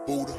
Buddha.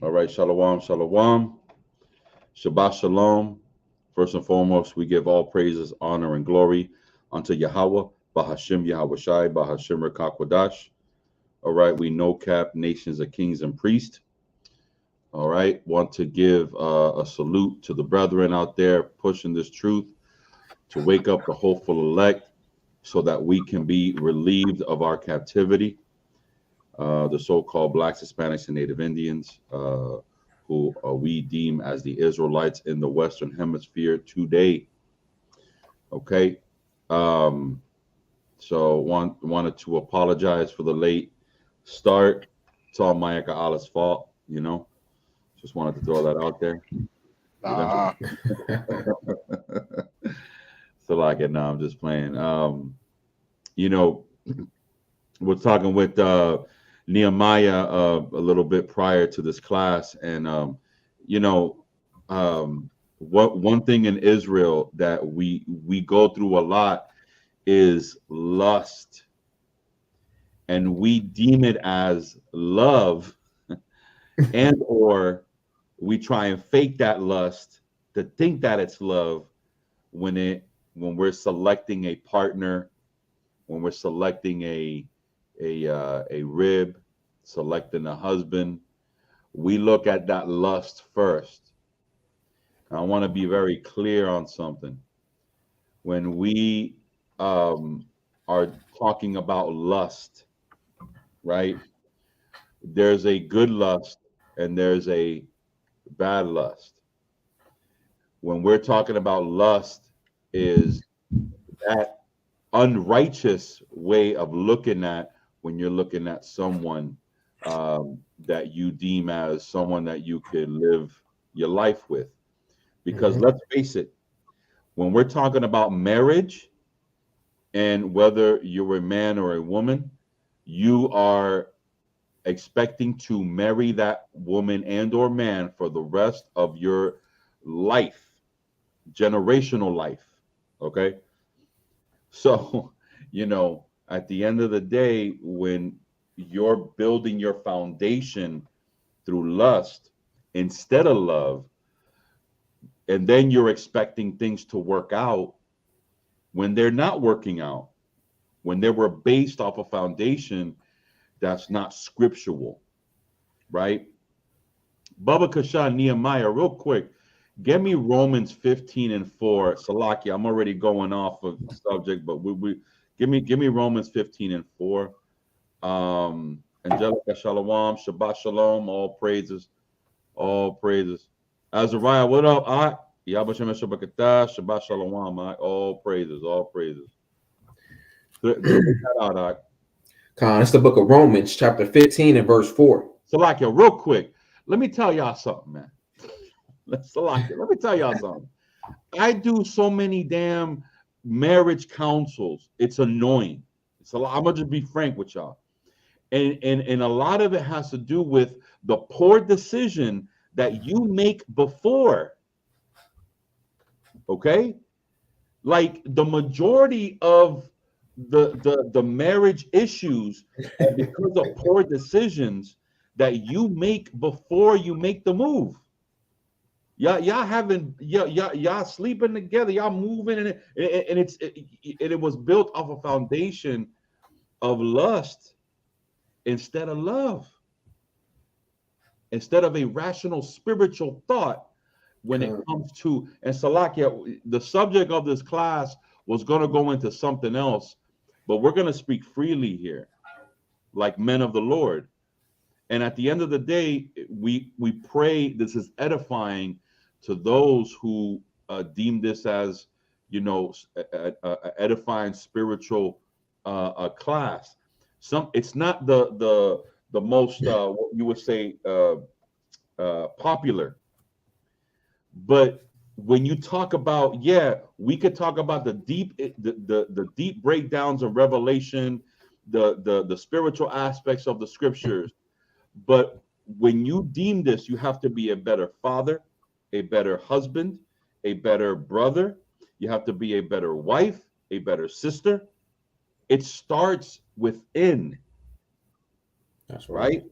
All right, shalom, shalom, Shabbat shalom. First and foremost, we give all praises, honor, and glory unto Yahweh, Bahashim Yahweh Shai, Bahashim Rekakwadash. All right, we know cap nations of kings and priests. All right, want to give a salute to the brethren out there pushing this truth to wake up the hopeful elect so that we can be relieved of our captivity. The so-called Blacks, Hispanics, and Native Indians, who we deem as the Israelites in the Western Hemisphere today. Okay, so wanted to apologize for the late start. It's all Mayaka Allah's fault, you know. Just wanted to throw that out there. So like it now, I'm just playing. You know, we're talking with Nehemiah a little bit prior to this class, and you know, what one thing in Israel that we go through a lot is lust, and we deem it as love, and or we try and fake that lust to think that it's love when we're selecting a partner, when we're selecting a rib, selecting a husband. We look at that lust first. I want to be very clear on something. When we are talking about lust, right? There's a good lust and there's a bad lust. When we're talking about lust, is that unrighteous way of looking at when you're looking at someone that you deem as someone that you could live your life with. Because let's face it, when we're talking about marriage, and whether you're a man or a woman, you are expecting to marry that woman and or man for the rest of your life, generational life. Okay. So, you know, at the end of the day, when you're building your foundation through lust instead of love, and then you're expecting things to work out when they're not working out, when they were based off a foundation that's not scriptural, right? Baba Kashan, Nehemiah, real quick, get me Romans 15:4. Salaki, I'm already going off of the subject, but we give me Romans 15:4. Angelica Shalom, Shabbat Shalom, all praises. All praises. Azariah, what up? Shabbat Shalom. All praises. All praises. Bring that out, Con, it's the book of Romans, chapter 15 and verse 4. Salakia, real quick. Let me tell y'all something, man. Salakia, let me tell y'all something. I do so many damn marriage counsels. It's annoying. It's a lot. I'm gonna just be frank with y'all. And a lot of it has to do with the poor decision that you make before. Okay? Like the majority of the marriage issues are because of poor decisions that you make before you make the move. Y'all sleeping together, y'all moving, and it was built off a foundation of lust instead of love, instead of a rational spiritual thought when it comes to. And Salakia, the subject of this class was going to go into something else, but we're going to speak freely here like men of the Lord. And at the end of the day, we pray this is edifying to those who deem this as, you know, a edifying spiritual class. It's not the most what you would say popular, but when you talk about, we could talk about the deep breakdowns of revelation, the spiritual aspects of the scriptures. But when you deem this, you have to be a better father, a better husband, a better brother. You have to be a better wife, a better sister. It starts within. That's right.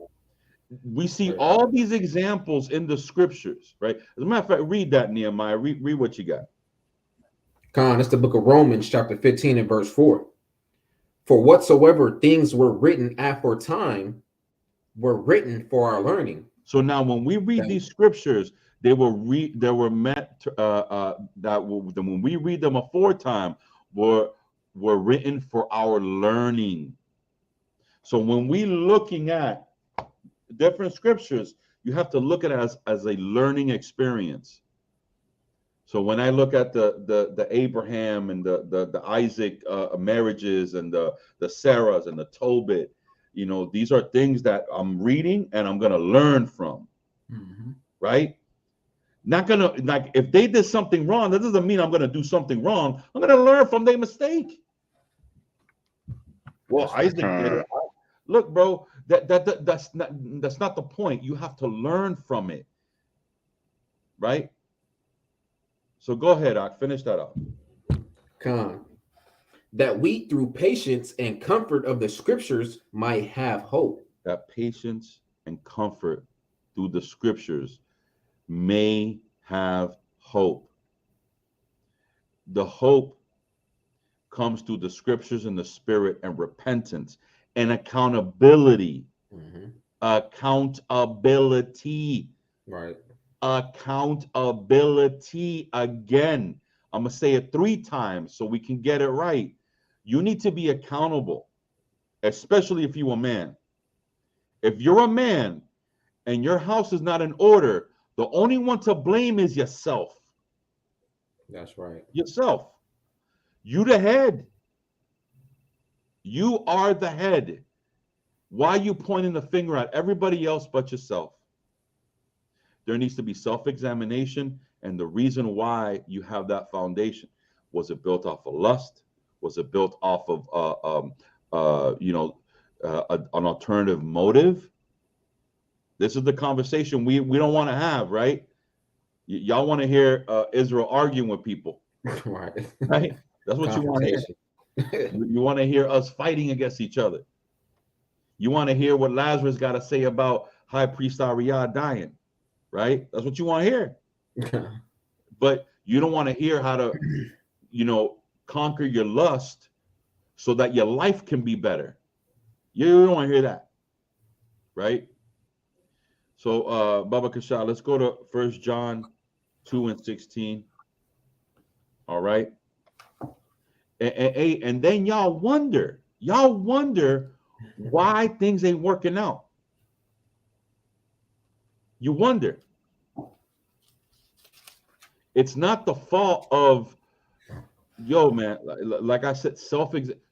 We see all these examples in the scriptures, right? As a matter of fact, read that, Nehemiah. Read what you got. Con, it's the book of Romans, chapter 15 and verse 4. For whatsoever things were written aforetime were written for our learning. So now when we read these scriptures, they were meant to, when we read them aforetime were written for our learning. So when we looking at different scriptures, you have to look at it as a learning experience. So when I look at the Abraham and the Isaac marriages and the Sarahs and the Tobit, you know, these are things that I'm reading and I'm gonna learn from, right? Not gonna, like, if they did something wrong, that doesn't mean I'm gonna do something wrong. I'm gonna learn from their mistake. Well, Isaac did it. Look, bro, that's not the point. You have to learn from it, right? So go ahead, Ak, finish that up. Con, that we through patience and comfort of the scriptures might have hope. That patience and comfort through the scriptures may have hope. The hope comes through the scriptures and the spirit and repentance and accountability. Accountability. Right. Accountability. Again, I'm gonna say it 3 times so we can get it right. You need to be accountable, especially if you're a man. If you're a man and your house is not in order, the only one to blame is yourself. That's right. Yourself. You the head. You are the head. Why are you pointing the finger at everybody else but yourself? There needs to be self-examination, and the reason why you have that foundation. Was it built off of lust? Was it built off of an alternative motive? This is the conversation we don't want to have, right? Y'all want to hear Israel arguing with people, right? That's what you want to hear. You want to hear us fighting against each other. You want to hear what Lazarus got to say about High Priest Ariah dying, right? That's what you want to hear. But you don't want to hear how to, conquer your lust so that your life can be better. You don't want to hear that, right? So, Baba Kasha, let's go to 1 John 2 and 16. All right. And then y'all wonder why things ain't working out. You wonder. It's not the fault of, yo, man, like I said,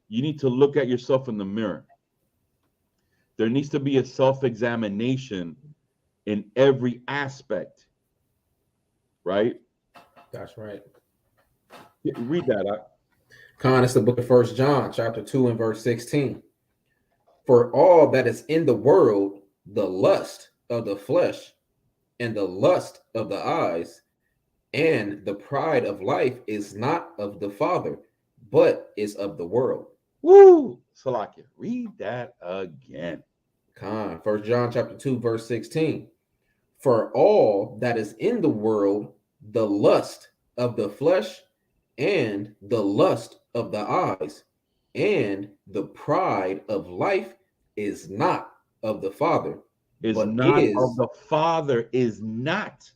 you need to look at yourself in the mirror. There needs to be a self-examination in every aspect, right? That's right. Read that out. Con, it's the book of First John, chapter 2 and verse 16. For all that is in the world, the lust of the flesh and the lust of the eyes and the pride of life is not of the Father, but is of the world. Woo! Salakia, read that again. Con, First John chapter 2, verse 16. For all that is in the world, the lust of the flesh and the lust of the eyes and the pride of life is not of the Father, Is but not of is. the Father, is not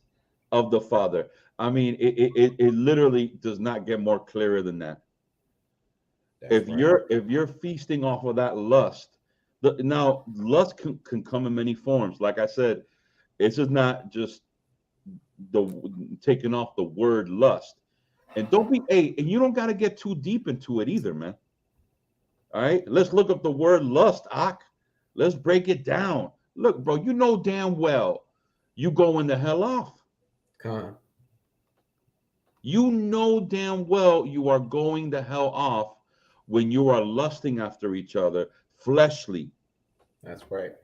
of the Father. I mean, it literally does not get more clearer than that. That's right. If you're feasting off of that lust, now lust can come in many forms. Like I said, it's just not just the taking off the word lust. And don't be and you don't got to get too deep into it either, man. All right, let's look up the word lust, Ak. Let's break it down. Look, bro, you know damn well you going the hell off. Con. You know damn well you are going the hell off when you are lusting after each other fleshly. That's right.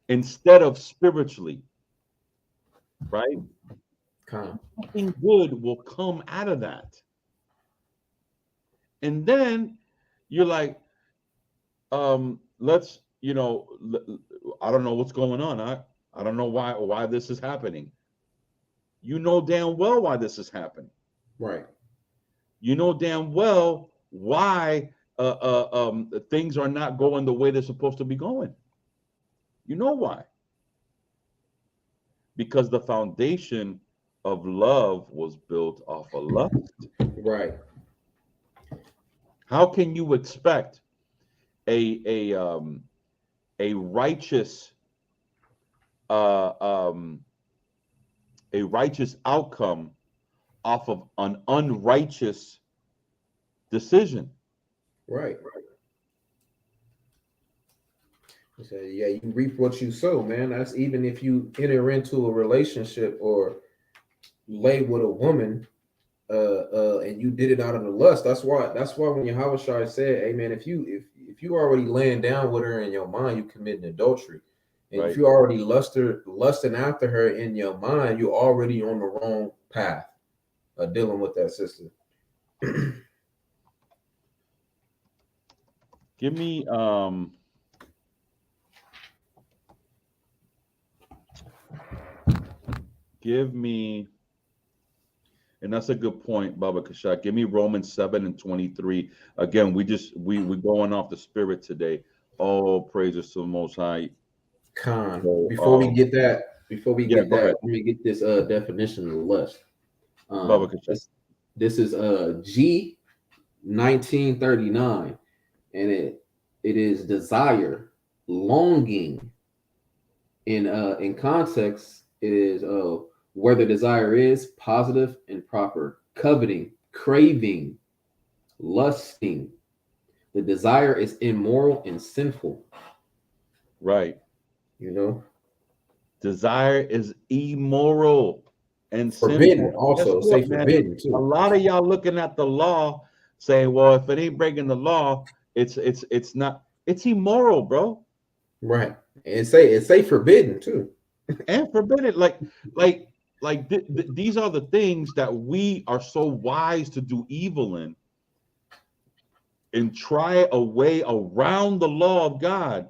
Instead of spiritually, right? Con. Nothing good will come out of that. And then you're like, let's, I don't know what's going on. I don't know why this is happening. You know damn well why this is happening. Right. You know damn well why things are not going the way they're supposed to be going. You know why? Because the foundation of love was built off of lust. Right. How can you expect a righteous a righteous outcome off of an unrighteous decision? Right. He said, yeah, you reap what you sow, man. That's even if you enter into a relationship or lay with a woman, and you did it out of the lust. That's why when Yahweh said, hey man, if you already laying down with her in your mind, you committing adultery. And Right. if you already lusting after her in your mind, you're already on the wrong path of dealing with that sister. Give me and that's a good point, Baba Kashak. Give me Romans 7:23. Again, we're going off the spirit today. All praises to the Most High. Con. So, Before we get that, go ahead. let me get this definition of the lust. Baba Kashak. This is G 1939, and it is desire, longing. In context, it is where the desire is positive and proper, coveting, craving, lusting. The desire is immoral and sinful. Right. Desire is immoral and forbidden. sinful. Also, Guess what, say man? forbidden A too. lot of y'all looking at the law saying, well, if it ain't breaking the law, it's not, it's immoral, bro. Right. And say forbidden too. And forbidden. These are the things that we are so wise to do evil in and try a way around the law of God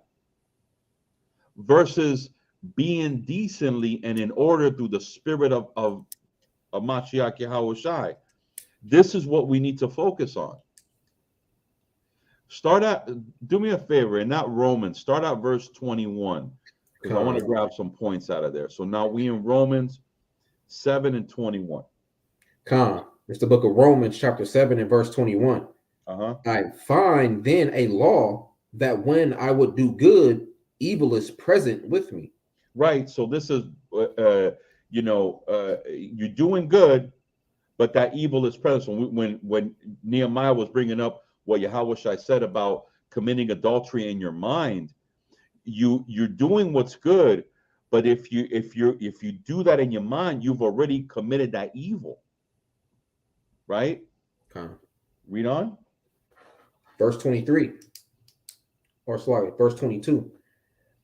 versus being decently and in order through the spirit of Mashiach Yahushai. This is what we need to focus on. Do me a favor, and not Romans, start out verse 21, because I want to grab some points out of there. So now we in Romans 7:21. It's the book of Romans, chapter 7 and verse 21. I find then a law that when I would do good, evil is present with me. Right. So this is you're doing good, but that evil is present. So when Nehemiah was bringing up what Yahweh said about committing adultery in your mind, you're doing what's good, but if you do that in your mind, you've already committed that evil, right? Okay. Read on. Verse 23, or sorry, verse 22.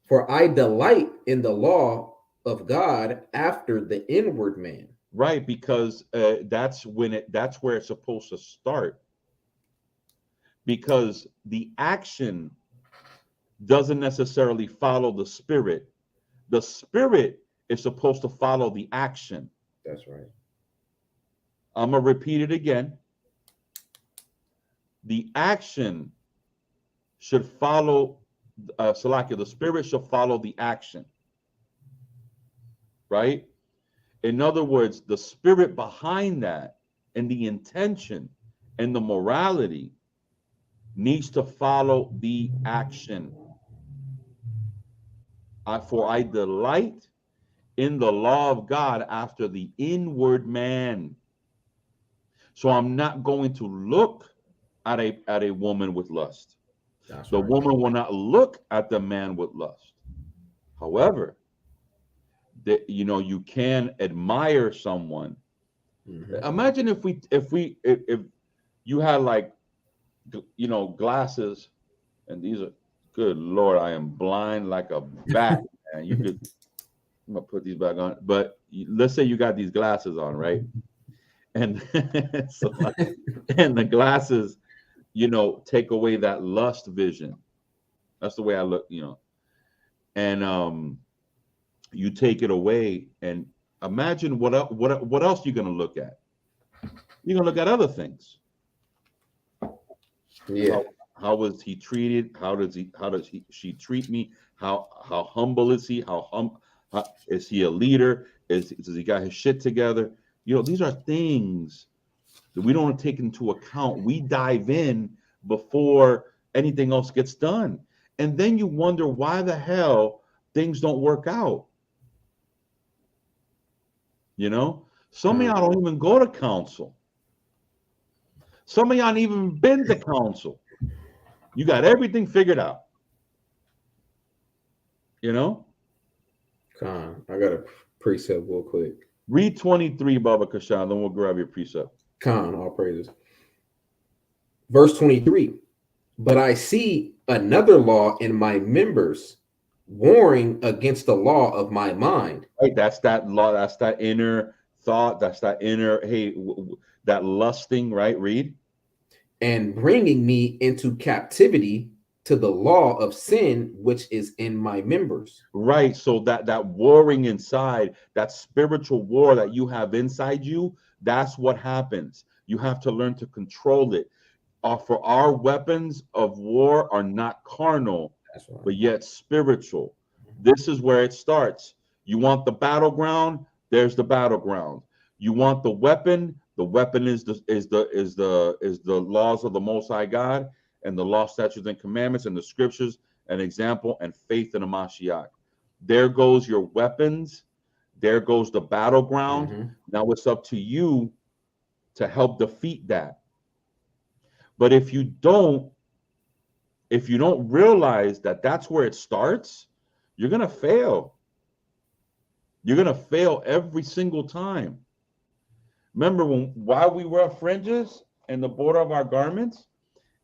For I delight in the law of God after the inward man. Right, because that's where it's supposed to start. Because the action doesn't necessarily follow the spirit. The spirit is supposed to follow the action. That's right. I'm gonna repeat it again. The action should follow, Salakia, the spirit should follow the action, right? In other words, the spirit behind that and the intention and the morality needs to follow the action. For I delight in the law of God after the inward man. So I'm not going to look at a woman with lust. That's The right. woman will not look at the man with lust. However, you can admire someone. Mm-hmm. Imagine if you had like glasses, and these are, good Lord, I am blind like a bat, man. I'm gonna put these back on. But let's say you got these glasses on, right? And so and the glasses, take away that lust vision. That's the way I look, and you take it away, and imagine what else you're gonna look at. You're gonna look at other things. Yeah. How was he treated? How does she treat me? How humble is he? How is he a leader? Does he got his shit together? These are things that we don't take into account. We dive in before anything else gets done. And then you wonder why the hell things don't work out. Some of y'all don't even go to counsel. Some of y'all ain't even been to counsel. You got everything figured out. Con, I got a precept real quick. Read 23, Baba Kashan, then we'll grab your precept. Con, all praises. Verse 23. But I see another law in my members, warring against the law of my mind. Right, that's that law. That's that inner thought. That's that inner, that lusting, right? Read. And bringing me into captivity to the law of sin, which is in my members. Right. So that warring inside, that spiritual war that you have inside you, that's what happens. You have to learn to control it. For our weapons of war are not carnal, That's right. but yet spiritual. This is where it starts. You want the battleground? There's the battleground. You want the weapon? The weapon is the laws of the Most High God and the law, statutes, and commandments, and the scriptures, an example, and faith in the Mashiach. There goes your weapons. There goes the battleground. Mm-hmm. Now it's up to you to help defeat that. But if you don't realize that that's where it starts, you're gonna fail. You're gonna fail every single time. Remember why we wear fringes in the border of our garments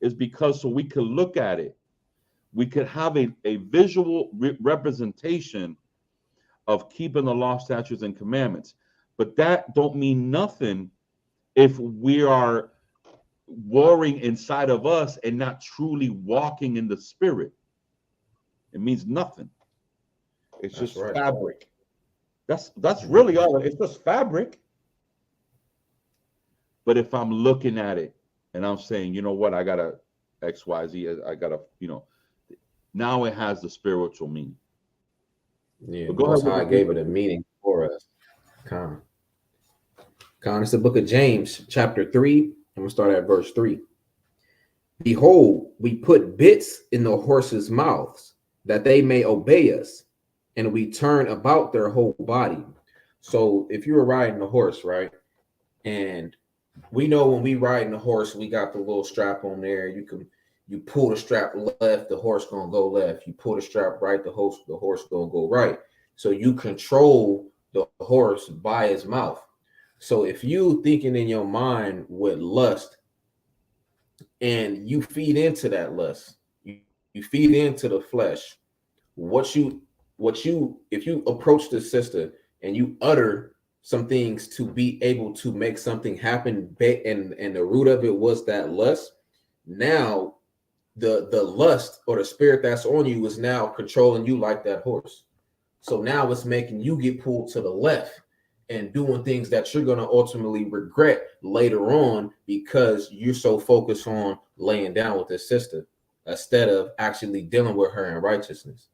is because so we could look at it. We could have a visual representation of keeping the law, statutes, and commandments. But that don't mean nothing if we are warring inside of us and not truly walking in the spirit. It means nothing. It's That's just right. fabric. That's really all. It's just fabric. But if I'm looking at it and I'm saying, you know what, I got a XYZ, I got a, now it has the spiritual meaning. Yeah, But go Most ahead. High gave it a meaning for us. Con, it's the book of James, chapter 3. I'm going to start at verse 3. Behold, we put bits in the horses' mouths, that they may obey us, and we turn about their whole body. So if you were riding a horse, right, and we know when we riding the horse, we got the little strap on there. You pull the strap left, the horse gonna go left. You pull the strap right, the horse gonna go right. So you control the horse by his mouth. So if you thinking in your mind with lust and you feed into that lust, you feed into the flesh, what you if you approach the sister and you utter some things to be able to make something happen, and the root of it was that lust. Now the lust or the spirit that's on you is now controlling you like that horse. So now it's making you get pulled to the left and doing things that you're going to ultimately regret later on because you're so focused on laying down with this sister instead of actually dealing with her in righteousness.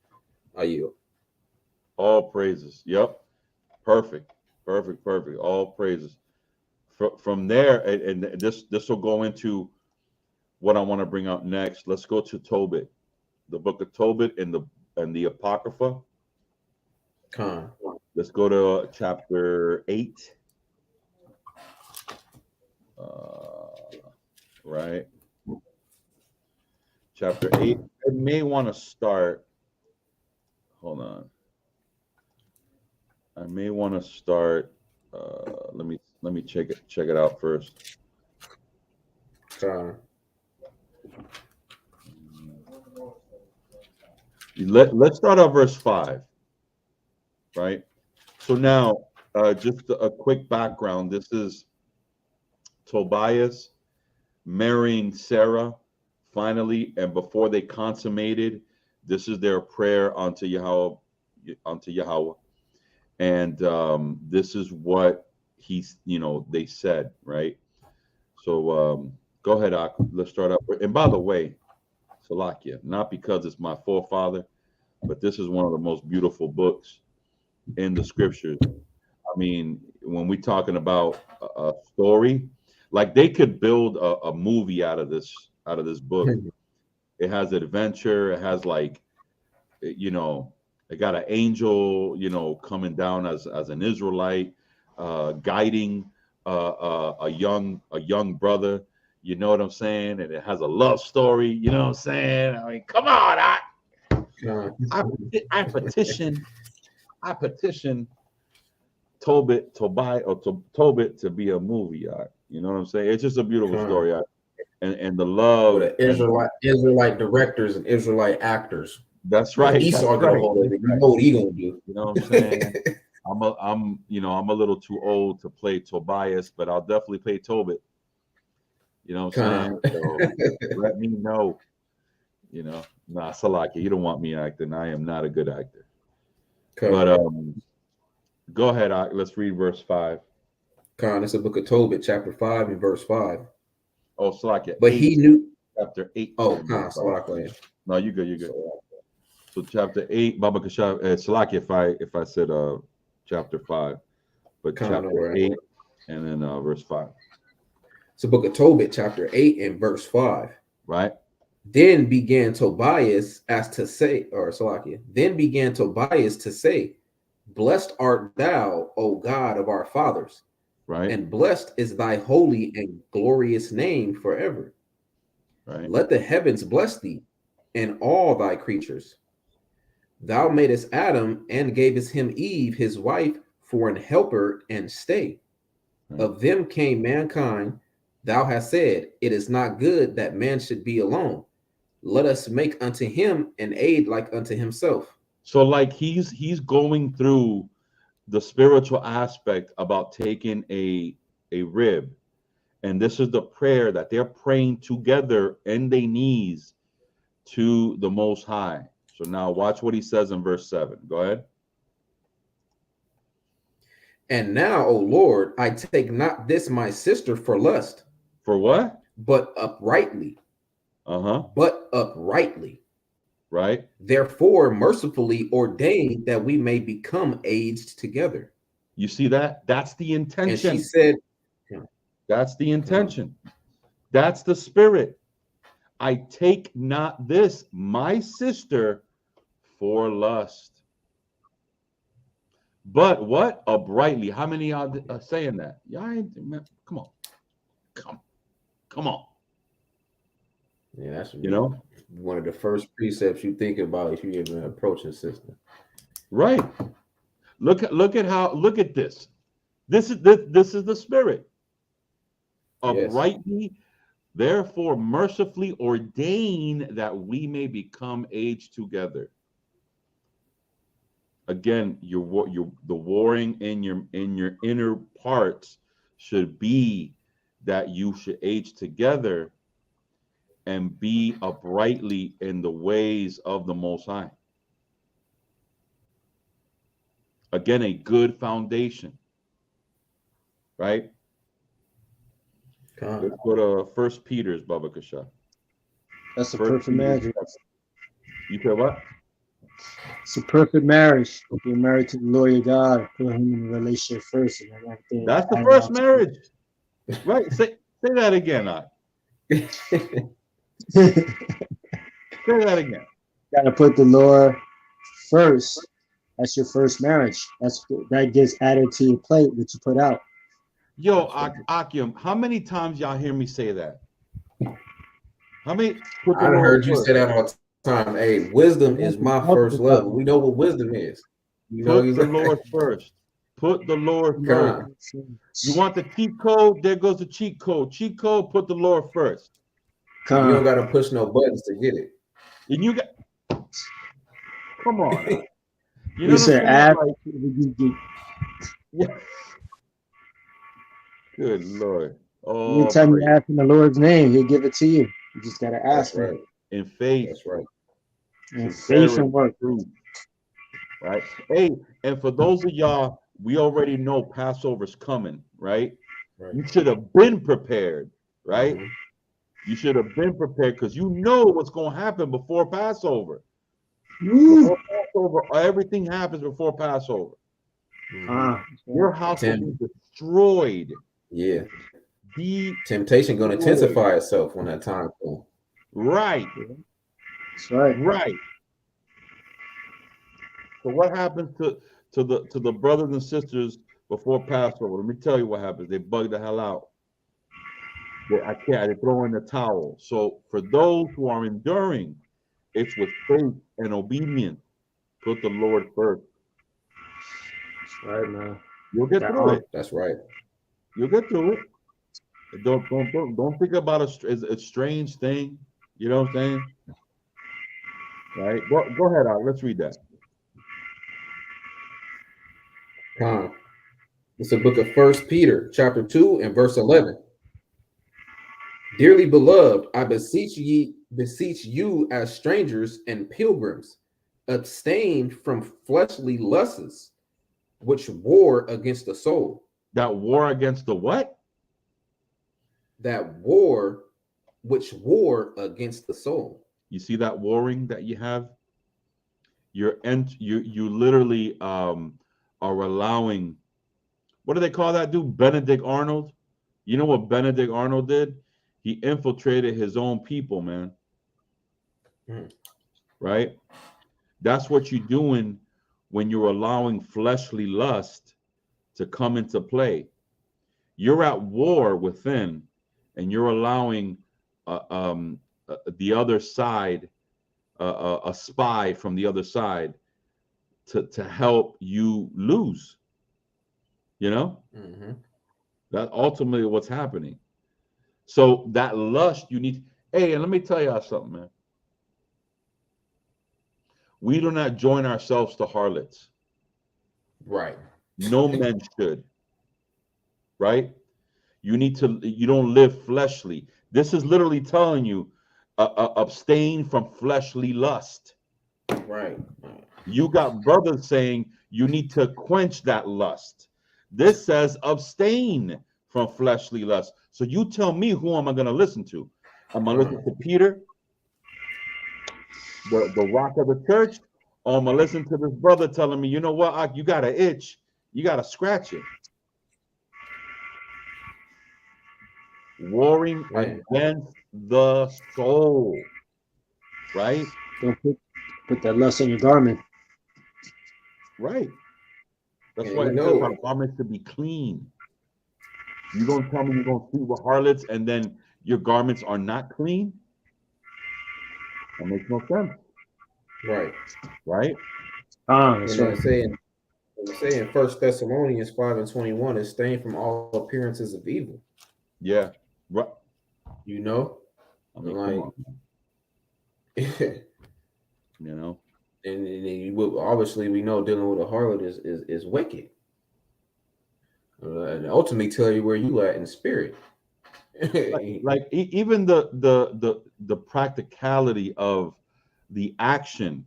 Are you? All praises. Yep. Perfect. Perfect. Perfect. All praises. From there, and this will go into what I want to bring out next. Let's go to Tobit, the book of Tobit and the Apocrypha. Con. Let's go to chapter 8. Right. Chapter 8. I may want to start. Hold on. I may want to start. Let me check it out first. Con. Let's start at verse 5. Right. So now, just a quick background. This is Tobias marrying Sarah finally, and before they consummated, this is their prayer unto Yahweh, and this is what they said, right? So go ahead, Ak. Let's start up. And by the way, Salakia, not because it's my forefather, but this is one of the most beautiful books in the scriptures. I mean, when we're talking about a story, like they could build a movie out of this book. It has adventure. It has it got an angel, coming down as an Israelite, guiding a young brother. You know what I'm saying? And it has a love story. You know what I'm saying? I mean, come on, I petition Tobit to be a movie. You know what I'm saying? It's just a beautiful story. And the love with Israelite directors and Israelite actors. That's right. Esau got a hold of it. You know what he gonna do? You know what I'm saying? I'm a little too old to play Tobias, but I'll definitely play Tobit. You know what I'm saying? So let me know. Nah, Salaki, you don't want me acting. I am not a good actor. But go ahead, let's read verse 5. Khan, it's the book of Tobit, chapter 5 and verse 5. Oh, Salakia. But 8, he knew chapter 8. Oh, Khan, Salakia. No, you good. So chapter 8, Baba Kashav, Salakia, if I said chapter 5, but chapter 8 and then verse 5. It's the book of Tobit, chapter 8 and verse 5. Right. Then began Tobias to say, Blessed art thou, O God of our fathers, right? And blessed is thy holy and glorious name forever. Right. Let the heavens bless thee, and all thy creatures. Thou madest Adam and gavest him Eve, his wife, for an helper and stay. Right. Of them came mankind. Thou hast said, it is not good that man should be alone. Let us make unto him an aid like unto himself. So like he's going through the spiritual aspect about taking a rib. And this is the prayer that they're praying together in their knees to the Most High. So now watch what he says in verse 7. Go ahead. And now, O Lord, I take not this my sister for lust. For what? But uprightly. But uprightly. Right. Therefore, mercifully ordained that we may become aged together. You see that? That's the intention. And she said, that's the intention. That's the spirit. I take not this, my sister, for lust, But what? Uprightly. How many are saying that? Y'all ain't, man, come on. Come on. Yeah, that should You be know? one of the first precepts you think about if you even approach a system. Right. Look at this. This is the spirit. Yes. Uprightly, therefore mercifully ordain that we may become aged together. Again, the warring in your inner parts should be that you should age together and be uprightly in the ways of the Most High. Again, a good foundation, right? Let's go to First Peter's, Baba Kasha. That's a First perfect Peter. marriage. You said what? It's a perfect marriage. You're married to the Lord your God. Put him in a relationship first, and then everything. That's the first marriage, right? Say that again, Say that again. Gotta put the Lord first. That's your first marriage. That gets added to your plate, what you put out. Yo, Akim, how many times y'all hear me say that? How many? Put the I Lord heard you first. say that all the time. Hey, wisdom is my first love. We know what wisdom is. You know, Put the Lord first. Put the Lord first. You want the cheat code? There goes the cheat code. Cheat code, put the Lord first. You don't got to push no buttons to get it. And you got, come on. You know You what said I'm add. yeah. Good Lord. Oh, Anytime you ask in the Lord's name, He'll give it to you. You just gotta ask That's right. Him. In faith. That's right. In faith and work. Right. Hey, and for those of y'all, we already know Passover's coming, right? You should have been prepared, right? Mm-hmm. You should have been prepared because you know what's going to happen before Passover. Before Passover, everything happens before Passover. Mm-hmm. Your house will be destroyed. Yeah. Temptation going to intensify itself when that time comes. Right. That's right. Right. So what happens to the brothers and sisters before Passover? Let me tell you what happens. They bug the hell out. They throw in the towel. So for those who are enduring, it's with faith and obedience. Put the Lord first. That's right, man. You'll get through it. That's right. You'll get through it. Don't think about a strange thing. You know what I'm saying? Right. Go ahead, Al. Let's read that. It's the book of First Peter, chapter 2, and verse 11. Dearly beloved, I beseech you as strangers and pilgrims, abstain from fleshly lusts, which war against the soul. That war against the what? Which war against the soul. You see that warring that you have? You literally are allowing, what do they call that dude? Benedict Arnold. You know what Benedict Arnold did? He infiltrated his own people, man. Right? That's what you're doing when you're allowing fleshly lust to come into play. You're at war within, and you're allowing the other side, a spy from the other side, to help you lose. You know, that ultimately what's happening. So that lust you need. Hey, and let me tell y'all something, man. We do not join ourselves to harlots. Right. No men should. Right? You don't live fleshly. This is literally telling you, abstain from fleshly lust. Right. You got brothers saying you need to quench that lust. This says abstain from fleshly lust. So you tell me, who am I going to listen to? Am I listening to Peter, the rock of the church? Or am I listening to this brother telling me, you know what, you got an itch, you got to scratch it? Warring against the soul, right? Don't put that lust in your garment. Right. That's And why we it says our know, garments to be clean. You gonna tell me you're gonna sleep with harlots and then your garments are not clean? That makes no sense, right? right? That's And right. it say in First Thessalonians 5:21, it's stained from all appearances of evil. Yeah. Right. You know, I mean, come like, on, and, you know. obviously we know dealing with a harlot is wicked, and ultimately tell you where you at in spirit. Even the practicality of the action,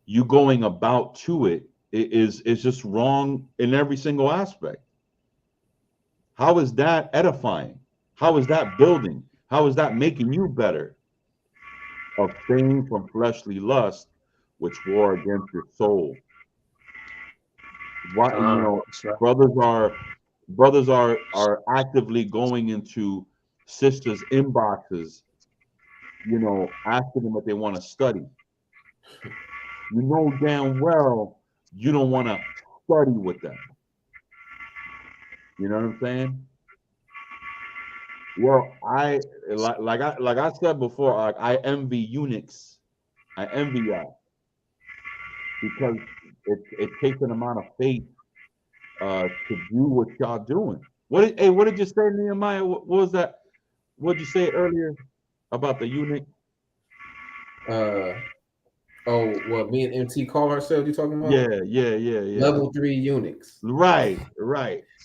you going about to it is just wrong in every single aspect. How is that edifying? How is that building? How is that making you better? Abstain from fleshly lust, which war against your soul. Why, That's right. brothers are actively going into sisters' inboxes, asking them if they want to study. You know damn well you don't want to study with them. You know what I'm saying? Well, I said before, like I envy eunuchs. I envy y'all because it takes an amount of faith to do what y'all doing. What did you say, Nehemiah? What was that? What did you say earlier about the eunuch? uh oh, what me and MT call ourselves? You talking about Yeah. level 3 eunuchs? Right.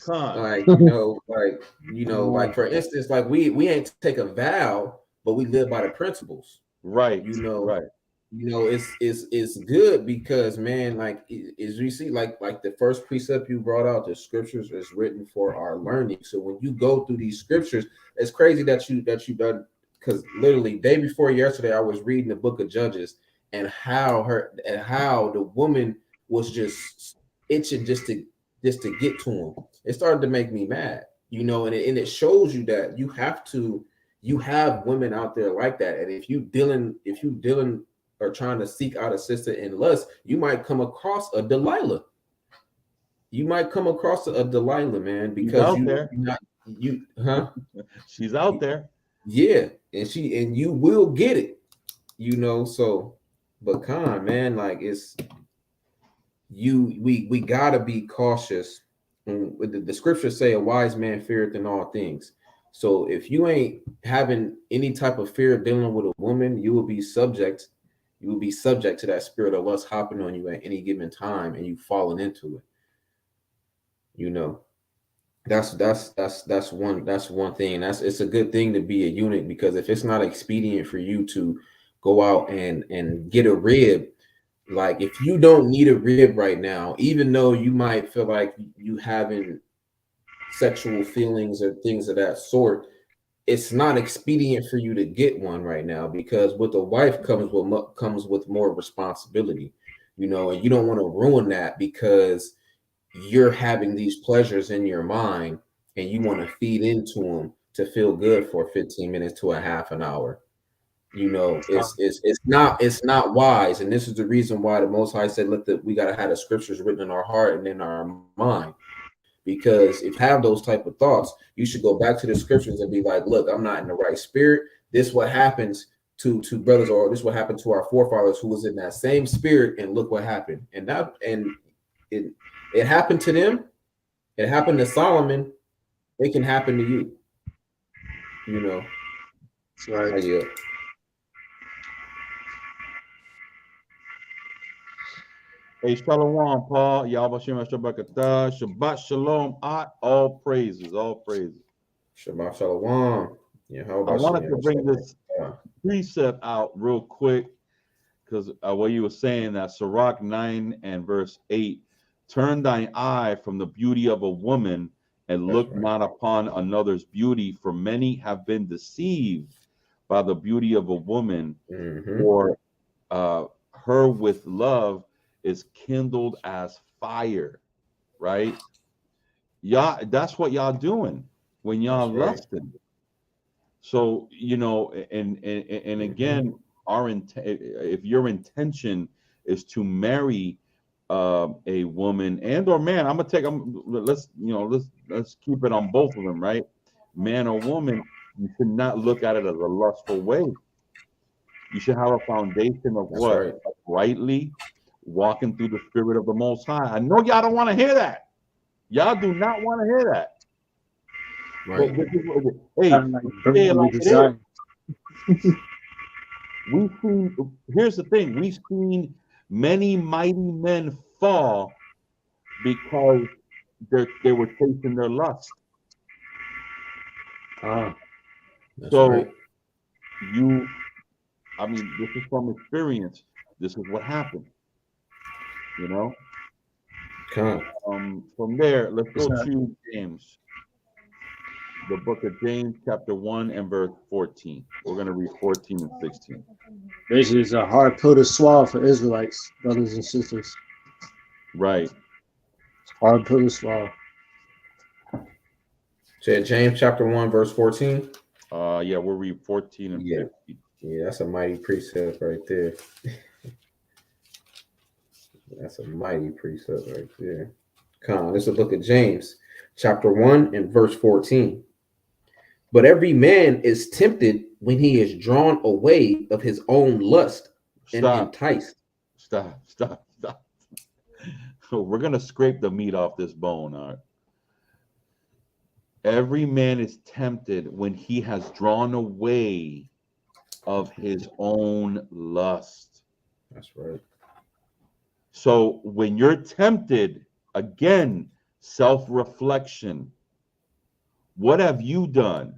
Con. Like, like Man. for instance, like we ain't take a vow, but we live by the principles. Right. You know, Right. it's good because, man, like as you see, like the first precept you brought out, the scriptures is written for our learning. So when you go through these scriptures, it's crazy that you done, because literally day before yesterday I was reading the book of Judges, and how the woman was just itching just to get to him. It started to make me mad, and it shows you that you have women out there like that. And if you dealing or trying to seek out a sister in lust, you might come across a Delilah. You might come across a Delilah, man, She's because out there. She's out there. Yeah, and you will get it, so. But man, like, we gotta be cautious. And the scriptures say a wise man feareth in all things. So if you ain't having any type of fear dealing with a woman, you will be subject to that spirit of lust hopping on you at any given time, and you falling into it. You know, that's one thing. It's a good thing to be a eunuch, because if it's not expedient for you to go out and get a rib, like if you don't need a rib right now, even though you might feel like you having sexual feelings or things of that sort, it's not expedient for you to get one right now, because with a wife comes with more responsibility, and you don't want to ruin that because you're having these pleasures in your mind, and you want to feed into them to feel good for 15 minutes to a half an hour. It's not wise. And this is the reason why the Most High said, we got to have the scriptures written in our heart and in our mind. Because if you have those type of thoughts, you should go back to the scriptures and be like, look, I'm not in the right spirit. This what happens to brothers, or this what happened to our forefathers who was in that same spirit, and look what happened. And it happened to them. It happened to Solomon. It can happen to you. You know. That's right. Yeah. Hey, Shalom, Paul. Yahweh Shabbat Shalom. All praises, all praises. Shabbat shalom. Yeah, how I about wanted to bring Shabbat? this precept out real quick because what you were saying, that Sirach 9 and verse 8, turn thine eye from the beauty of a woman and That's look right. not upon another's beauty, for many have been deceived by the beauty of a woman, or her with love is kindled as fire, right? Y'all, that's what y'all doing when y'all That's right. lusting. So, and again, if your intention is to marry a woman and or man, let's keep it on both of them, right? Man or woman, you should not look at it as a lustful way. You should have a foundation of That's what? right. Rightly walking through the spirit of the Most High. I know y'all don't want to hear that. Y'all do not want to hear that. Right. Hey, I'm like say burning it your like it is. desire. Here's the thing. We've seen many mighty men fall because they were chasing their lust. Ah, That's So right. this is from experience. This is what happened. You know. From there, let's go to James, the book of James, chapter 1 and verse 14. We're going to read 14 and 16. basically, it's a hard pill to swallow for Israelites, brothers and sisters. Right. Hard pill to swallow. Said James chapter 1, verse 14. Yeah, we'll read 14 and 15. Yeah, that's a mighty precept right there. That's a mighty precept right there. Come on, this is the book of James, chapter 1 and verse 14. But every man is tempted when he is drawn away of his own lust and enticed. Stop. We're going to scrape the meat off this bone, all right? Every man is tempted when he has drawn away of his own lust. That's right. So when you're tempted, again, self-reflection. What have you done?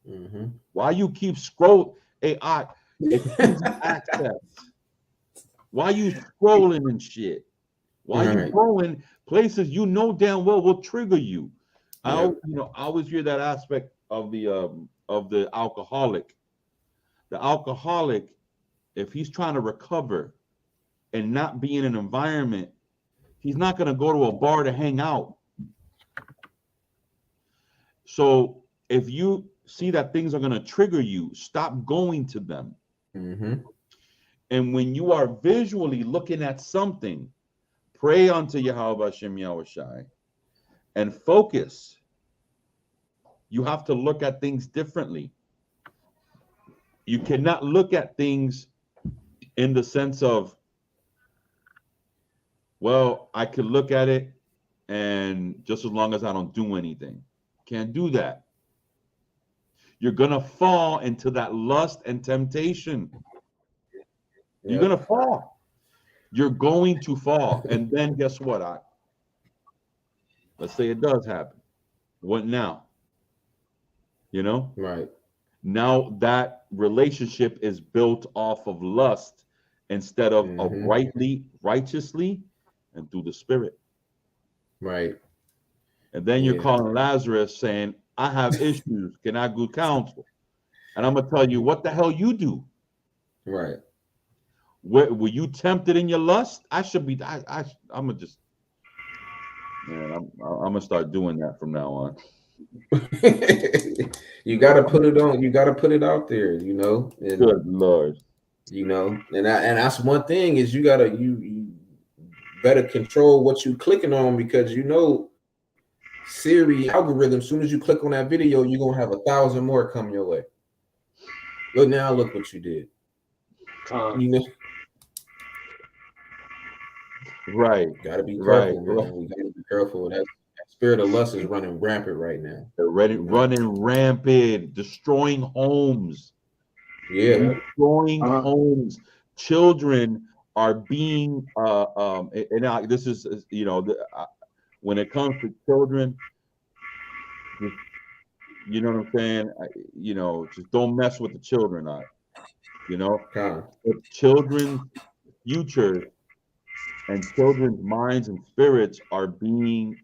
Mm-hmm. Why you keep scrolling? Hey, it's easy access. Why you scrolling and shit? Why you going places you know damn well will trigger you? I always hear that aspect of the alcoholic. The alcoholic, if he's trying to recover and not be in an environment, he's not going to go to a bar to hang out. So if you see that things are going to trigger you, stop going to them. Mm-hmm. And when you are visually looking at something, pray unto Yahweh Hashem Yahushai and focus. You have to look at things differently. You cannot look at things in the sense of, well, I could look at it and just as long as I don't do anything. Can't do that. You're going to fall into that lust and temptation. You're going to fall. You're going to fall. And then guess what? Let's say it does happen. What now? You know? Right. Now that relationship is built off of lust instead of righteously, and through the spirit. Right. And then you're calling Lazarus saying, I have issues. Can I go counsel? And I'm going to tell you what the hell you do. Right. Were you tempted in your lust? I'm going to just, man, I'm going to start doing that from now on. You got to put it on. You got to put it out there, you know. And, good Lord. You know, and that's one thing is you better control what you clicking on, because you know Siri algorithm, as soon as you click on that video, you're gonna have 1,000 more come your way. Look now, look what you did. You know, right? Gotta be careful, man. We gotta be careful. That spirit of lust is running rampant right now. They're running rampant, destroying homes. Yeah, destroying homes. Children are being and this is when it comes to children, you know what I'm saying? Just don't mess with the children. Children's futures and children's minds and spirits are being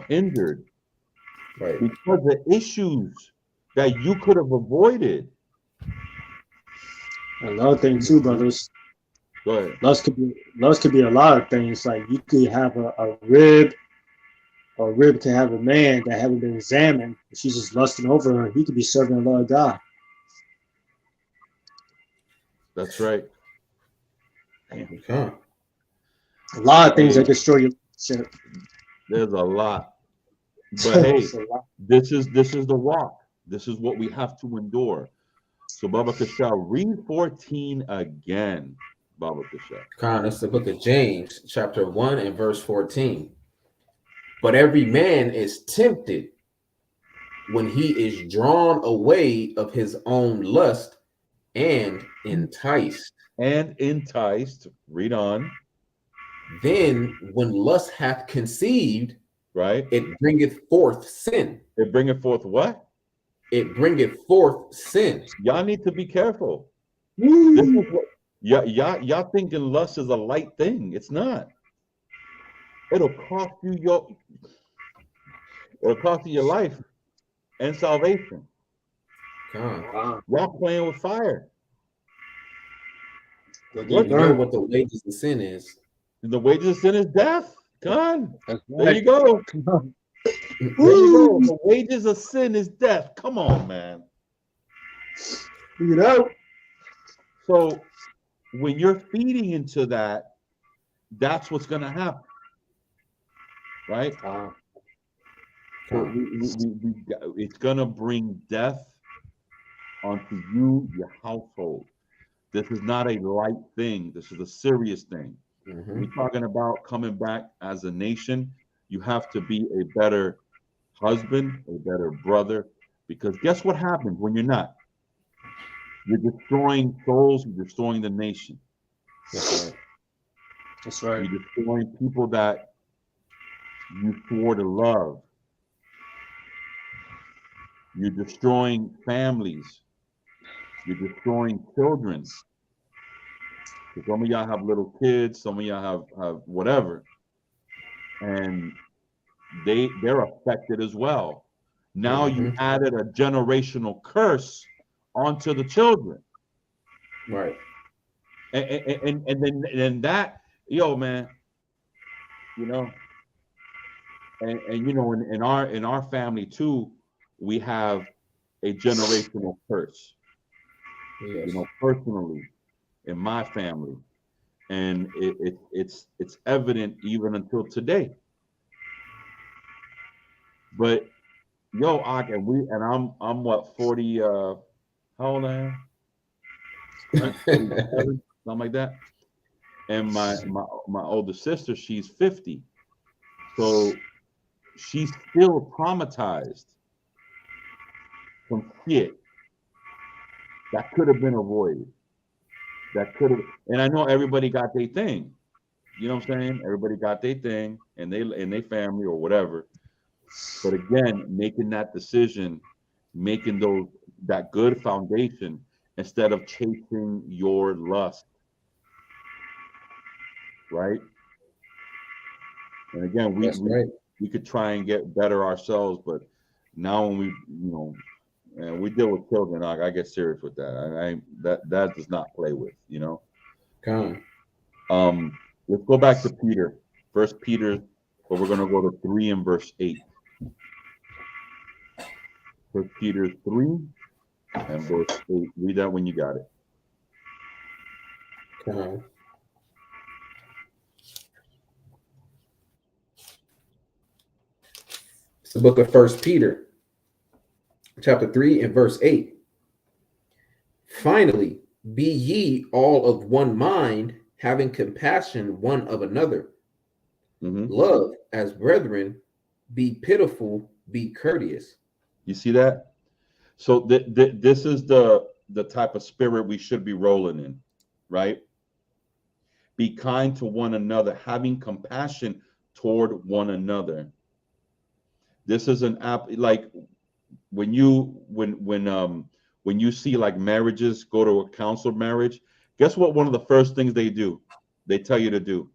hindered, right, because of issues that you could have avoided. Another thing too, brothers. Go ahead. Lust could be a lot of things. Like you could have a rib, or a rib could have a man that haven't been examined. She's just lusting over her. He could be serving the Lord God. That's right. Damn. A lot of things Hey, that destroy your relationship. there's a lot. But hey, It's a lot. this is the walk. This is what we have to endure. So Baba Kashal, read 14 again, Baba Kashal. Con, it's the book of James, chapter 1 and verse 14. But every man is tempted when he is drawn away of his own lust and enticed. And enticed, read on, Then when lust hath conceived, right? it bringeth forth sin. It bringeth forth what? It bringeth forth sin. Y'all need to be careful. This is Woo! what y'all thinking lust is a light thing. It's not. It'll cost you your life and salvation. Con. Wow. Y'all playing with fire. You know what the wages of sin is. The wages of sin is death. Come That's there right. you go. Come on. There you go. Woo! The wages of sin is death. Come on, man. You know. So when you're feeding into that, that's what's going to happen, right? Wow. So it's going to bring death onto you, your household. This is not a light thing. This is a serious thing. Mhm. We're talking about coming back as a nation. You have to be a better husband, a better brother, because guess what happens when you're not? You're destroying souls, you're destroying the nation. That's right. That's right. You're destroying people that you swore to love. You're destroying families. You're destroying children. So some of y'all have little kids, some of y'all have whatever. And they're affected as well. Now you added a generational curse onto the children. Right. And then that, yo, man, you know, and you know, in our family too, we have a generational curse. Yes. You know, personally, in my family, and it's evident even until today. But yo, I'm what 40? How old I am? Right, 47, something like that. And my older sister, she's 50, so she's still traumatized from shit that could have been avoided. That could have, and I know everybody got their thing. You know what I'm saying? Everybody got their thing, and they family or whatever. But again, making that decision, making that good foundation instead of chasing your lust, right? And again, we could try and get better ourselves, but now when and we deal with children, I get serious with that. That does not play with, you know. Come. Let's go back to Peter, First Peter, but we're gonna go to 3 and verse 8. First Peter 3 and verse 8. Read that when you got it. Come. It's the book of First Peter, chapter 3 and verse 8. Finally, be ye all of one mind, having compassion one of another. Love as brethren, be pitiful, be courteous. You see that? So this is the type of spirit we should be rolling in, right? Be kind to one another, having compassion toward one another. This is an app like when you see like marriages go to a counselor marriage. Guess what? One of the first things they do, they tell you to do,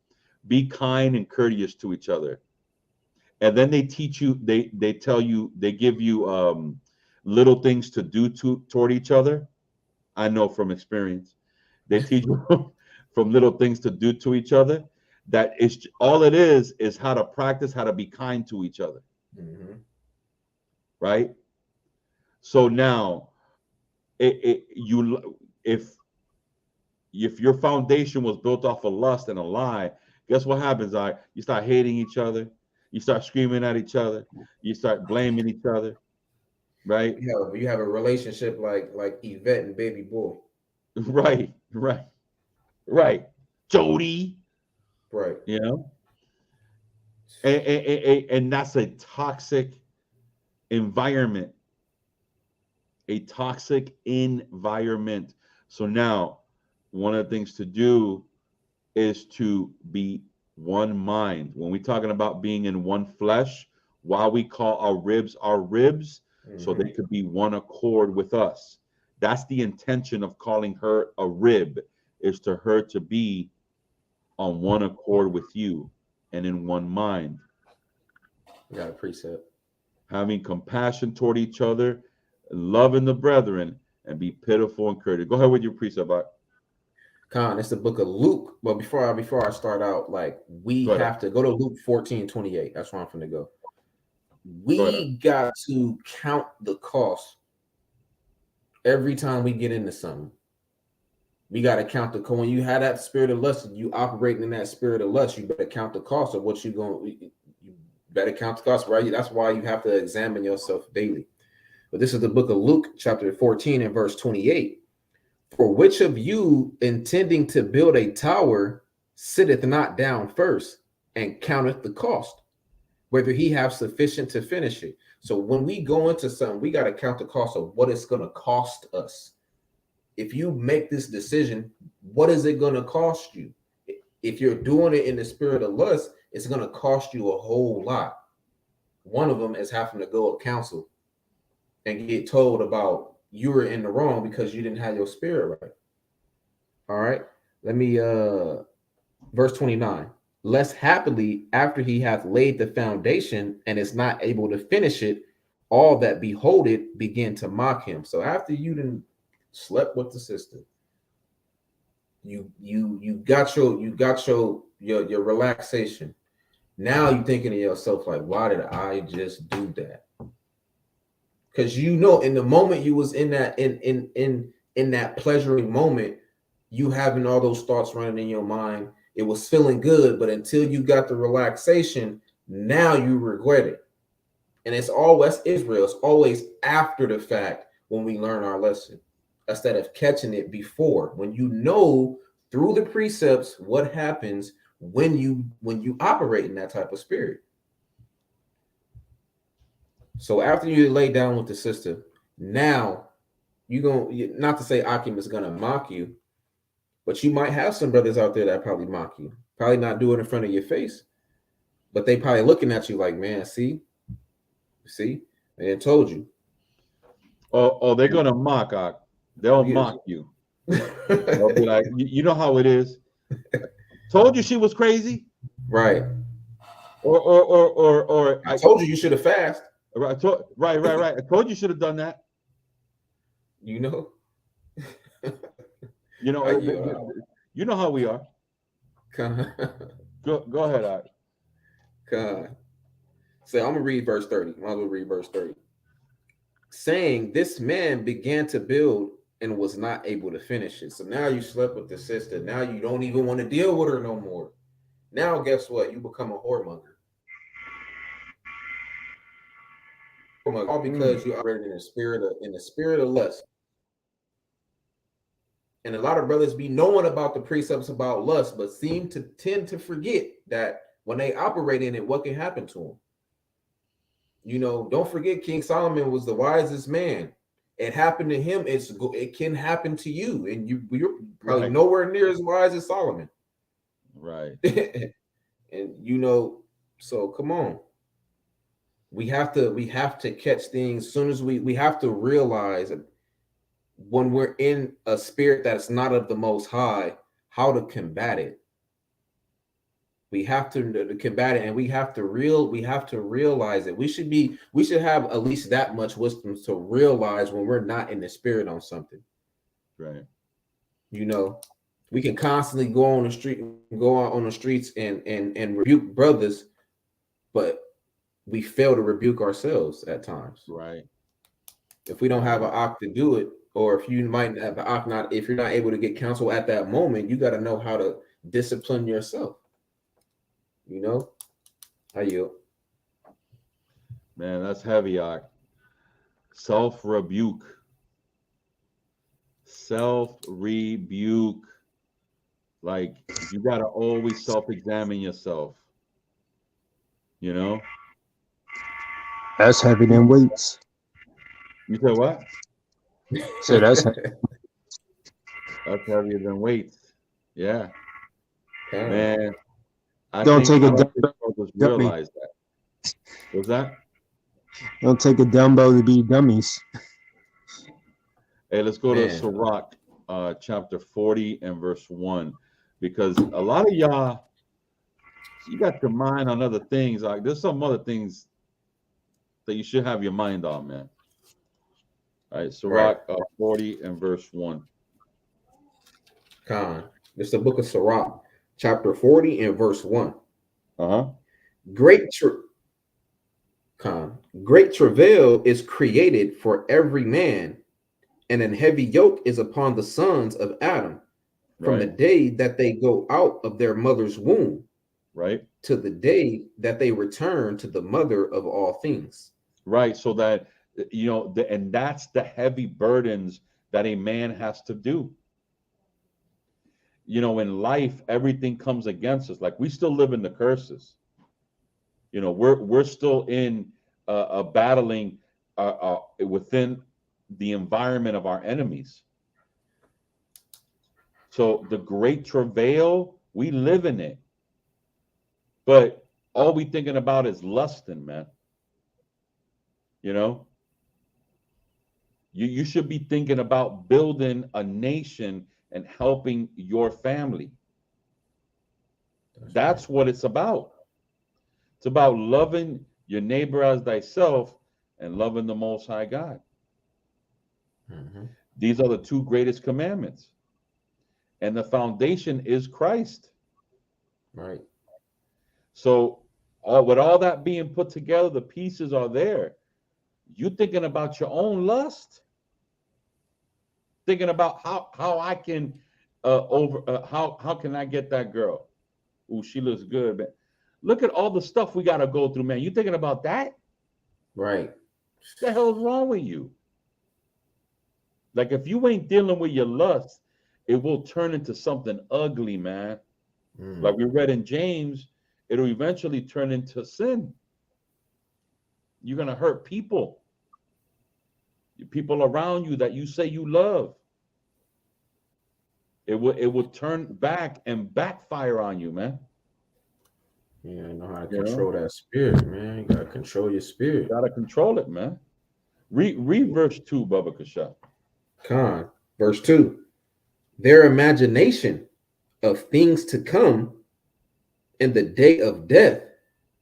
be kind and courteous to each other. And then they teach you, they tell you, they give you little things to do toward each other. I know from experience. They teach you from little things to do to each other. That is all it is how to practice how to be kind to each other. Right? So now, if your foundation was built off of lust and a lie, guess what happens? You start hating each other, you start screaming at each other, you start blaming each other, right? You have a relationship like Yvette and Baby Boy. Right, right, right. Jody, Right. you know, and that's a toxic environment, a toxic environment. So now, one of the things to do is to be one mind. When we're talking about being in one flesh, why we call our ribs, so they could be one accord with us. That's the intention of calling her a rib, is to her to be on one accord with you and in one mind. You got a precept. Having compassion toward each other, loving the brethren, and be pitiful and courteous. Go ahead with your precept. Con, it's the book of Luke. But before I start out, like we have to go to Luke 14:28. That's where I'm gonna go. We got to count the cost every time we get into something. We got to count the cost. When you have that spirit of lust, you operating in that spirit of lust, you better count the cost of what you're going. You better count the cost, right? That's why you have to examine yourself daily. But this is the book of Luke, chapter 14 and verse 28. For which of you intending to build a tower sitteth not down first and counteth the cost, whether he have sufficient to finish it? So when we go into something, we got to count the cost of what it's going to cost us. If you make this decision, what is it going to cost you? If you're doing it in the spirit of lust, it's going to cost you a whole lot. One of them is having to go to counsel and get told about you were in the wrong because you didn't have your spirit right. All right. Let me verse 29. Lest happily after he hath laid the foundation and is not able to finish it, all that behold it begin to mock him. So after you done slept with the sister, you got your relaxation. Now you thinking to yourself, like, why did I just do that? Because you know, in the moment you was in that in that pleasuring moment, you having all those thoughts running in your mind, it was feeling good, but until you got the relaxation, now you regret it. And it's always Israel. It's always after the fact when we learn our lesson, instead of catching it before. When you know through the precepts what happens when you operate in that type of spirit. So after you lay down with the sister, now you going, not to say Akim is gonna mock you, but you might have some brothers out there that probably mock you. Probably not do it in front of your face, but they probably looking at you like, man, see, they told you. Oh, they're gonna mock. They'll mock you. They'll be like, you know how it is. Told you she was crazy, right? Or I told you should have fasted. Right. I told you should have done that. You know. You know how we are. Go ahead, So I'm gonna read verse 30. I'm gonna read verse 30. Saying this man began to build and was not able to finish it. So now you slept with the sister. Now you don't even want to deal with her no more. Now guess what? You become a whoremonger. All because you operated in the spirit of lust. And a lot of brothers be knowing about the precepts about lust, but seem to tend to forget that when they operate in it, what can happen to them? You know, don't forget King Solomon was the wisest man. It happened to him. It can happen to you, and you're probably nowhere near as wise as Solomon. Right. And you know, so come on. We have to catch things as soon as we have to realize when we're in a spirit that's not of the Most High, how to combat it. We have to combat it, and we have to realize it. We should have at least that much wisdom to realize when we're not in the spirit on something. Right. You know, we can constantly go out on the streets and rebuke brothers, but we fail to rebuke ourselves at times. Right. If we don't have an oct to do it, or if you might have an oct, if you're not able to get counsel at that moment, you got to know how to discipline yourself. You know, I yield. Man, that's heavy, Ak. Self rebuke. Self rebuke. Like, you got to always self examine yourself. You know? That's heavy than weights. You said what? So that's That's heavier than weights. Yeah. Kind. Man, I don't take a don't think dumbbell, people just dummy. realize that. What's that? Don't take a dumbbell to be dummies. Hey, let's go to Man, Sirach, chapter 40 and verse 1. Because a lot of y'all, you got your mind on other things. Like, there's some other things that you should have your mind on, man. All right, right. Sirach 40 and verse 1. Con. It's the book of Sirach, chapter 40 and verse 1. Uh-huh. Great Con. Great travail is created for every man, and an heavy yoke is upon the sons of Adam, from the Right, day that they go out of their mother's womb right, to the day that they return to the mother of all things. right. So that, and that's the heavy burdens that a man has to do. In life, everything comes against us. Like, we still live in the curses. We're still in battling within the environment of our enemies. So the great travail, we live in it, but all we thinking about is lusting, man. You should be thinking about building a nation and helping your family. That's what it's about. It's about loving your neighbor as thyself and loving the Most High God. Mm-hmm. These are the two greatest commandments. And the foundation is Christ. Right. So with all that being put together, the pieces are there. You thinking about your own lust, thinking about how I can how can I get that girl? Ooh, she looks good, man. Look at all the stuff we got to go through, man. You thinking about that? Right. What the hell is wrong with you? Like, if you ain't dealing with your lust, it will turn into something ugly, man. Like we read in James, it'll eventually turn into sin. You're gonna hurt people around you that you say you love. It will turn back and backfire on you, man. Yeah, I know how to You know? control that spirit, man. You gotta control your spirit. Gotta control it, man. Read verse 2, Baba Kasha. Con. Verse 2. Their imagination of things to come in the day of death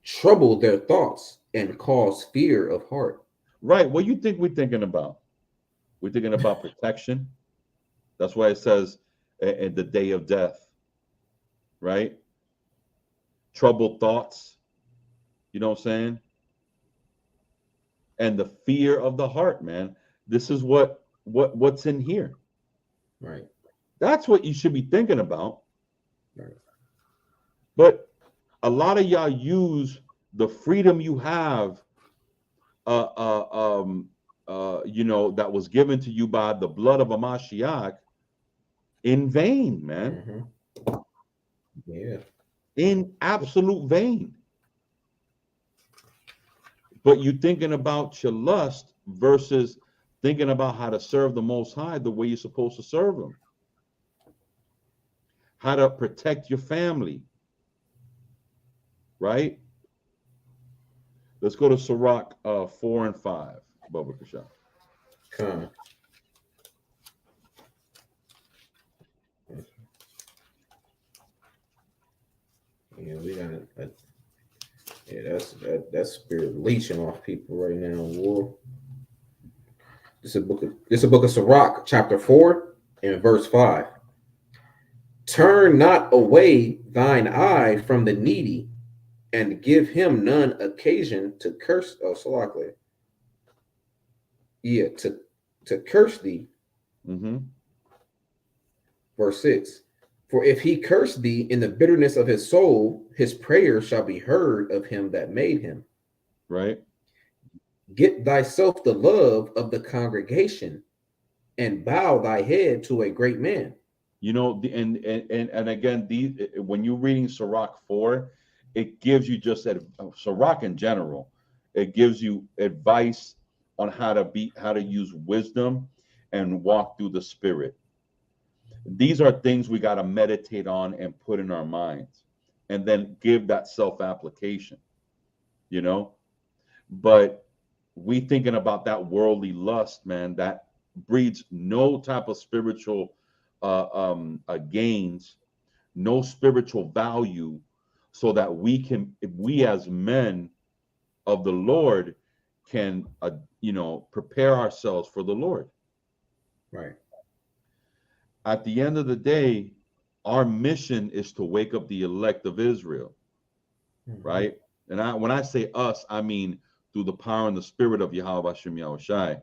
trouble their thoughts and cause fear of heart. Right. What you think we're thinking about? We're thinking about protection. That's why it says in the day of death, right? Troubled thoughts. You know what I'm saying? And the fear of the heart, man. This is what's in here. Right. That's what you should be thinking about. Right. But a lot of y'all use the freedom you have, that was given to you by the blood of a Mashiach in vain, man. Mm-hmm. Yeah. In absolute vain. But you're thinking about your lust versus thinking about how to serve the Most High the way you're supposed to serve Him. How to protect your family. Right? Let's go to Sirach 4 and 5, Baba Kasha. Con. Yeah, we got it. Yeah, that's spirit leeching off people right now. War. This is a book of Sirach, chapter 4 and verse 5. Turn not away thine eye from the needy, and give him none occasion to curse. Oh, Salakle. Yeah, to curse thee. Mm-hmm. Verse 6. For if he curse thee in the bitterness of his soul, his prayer shall be heard of him that made him. Right. Get thyself the love of the congregation, and bow thy head to a great man. You know, and again, these, when you're reading Sirach 4, it gives you just that, Sirach in general, it gives you advice on how to use wisdom and walk through the spirit. These are things we got to meditate on and put in our minds, and then give that self-application, you know. But we thinking about that worldly lust, man, that breeds no type of spiritual gains, no spiritual value, so that we as men of the Lord can, prepare ourselves for the Lord. Right. At the end of the day, our mission is to wake up the elect of Israel, right? And when I say us, I mean through the power and the spirit of Yahweh Hashem Yahushai.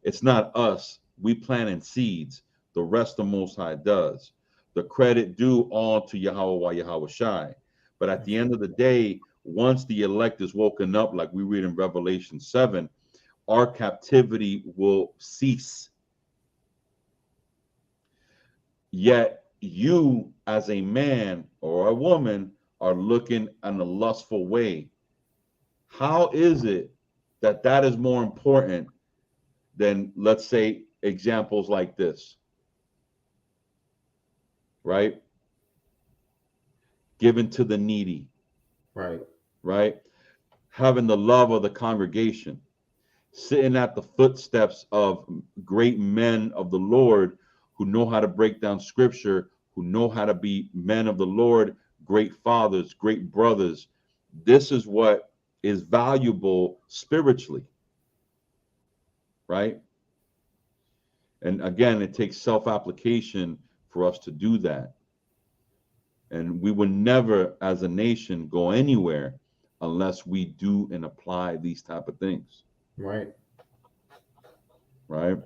It's not us. We planting seeds. The rest the Most High does. The credit due all to Yahweh Yahushai. But at the end of the day, once the elect is woken up, like we read in Revelation 7, our captivity will cease. Yet you, as a man or a woman, are looking in a lustful way. How is it that that is more important than, let's say, examples like this? Right? Given to the needy. Right. Right? Having the love of the congregation. Sitting at the footsteps of great men of the Lord who know how to break down scripture, who know how to be men of the Lord, great fathers, great brothers. This is what is valuable spiritually, right? And again, it takes self-application for us to do that. And we will never, as a nation, go anywhere unless we do and apply these type of things. Right. Right.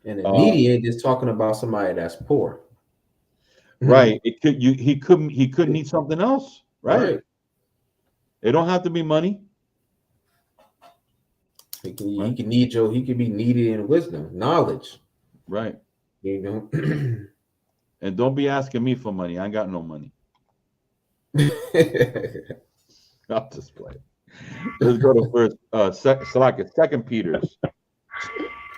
And the needy ain't just talking about somebody that's poor. Right. He could need something else. Right. It don't have to be money. He can be needy in wisdom, knowledge. Right. You know. And don't be asking me for money. I ain't got no money. I'll just play. Let's go to first Second Peter's.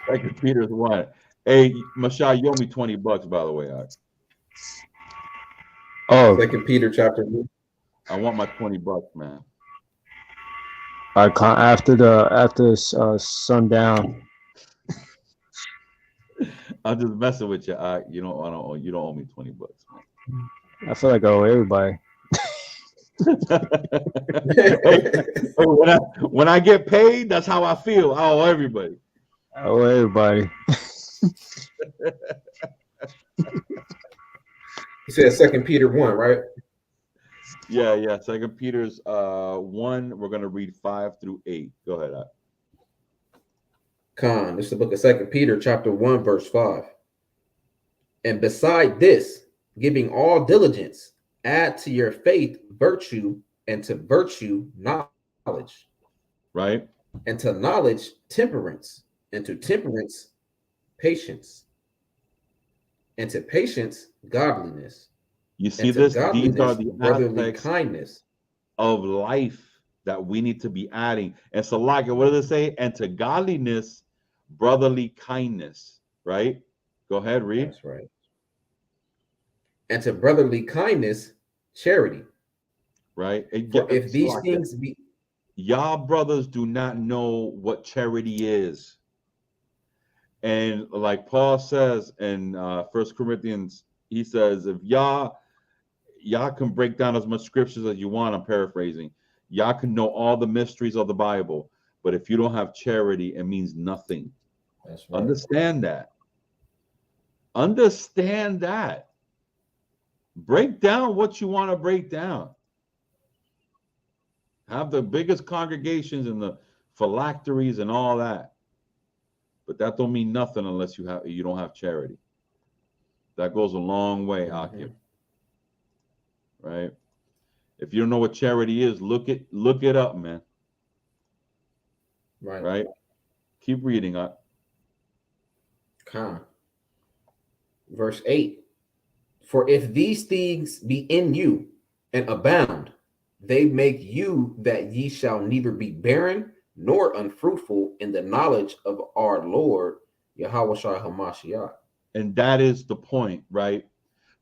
Second Peter's 1. Hey, Mashai, you owe me $20, by the way. Oh, Second Peter chapter 1. I want my $20, man. After sundown. I'm just messing with you. You don't owe me $20, man. I feel like I owe everybody. when I get paid, that's how I feel. I owe everybody. I owe everybody. You said Second Peter 1, right? Yeah. Second Peter's 1. We're gonna read 5 through 8. Go ahead. This is the book of Second Peter, chapter 1, verse 5. And beside this, giving all diligence, add to your faith virtue, and to virtue knowledge. Right. And to knowledge temperance, and to temperance patience, and to patience godliness. You see this? These are the brotherly kindness of life that we need to be adding. And so, like, what does it say? And to godliness, brotherly kindness. Right? Go ahead, read. That's right. And to brotherly kindness, charity. Right? If these things be, y'all brothers do not know what charity is. And like Paul says in 1 Corinthians, he says, if y'all can break down as much scriptures as you want, I'm paraphrasing, y'all can know all the mysteries of the Bible, but if you don't have charity, it means nothing. That's right. Understand that. Understand that. Break down what you want to break down. Have the biggest congregations and the phylacteries and all that. But that don't mean nothing unless you don't have charity. That goes a long way, Akib. Right? If you don't know what charity is, look it up, man. Right? Keep reading up. Verse 8. For if these things be in you and abound, they make you that ye shall neither be barren nor unfruitful in the knowledge of our Lord Yahushua HaMashiach. And that is the point, right?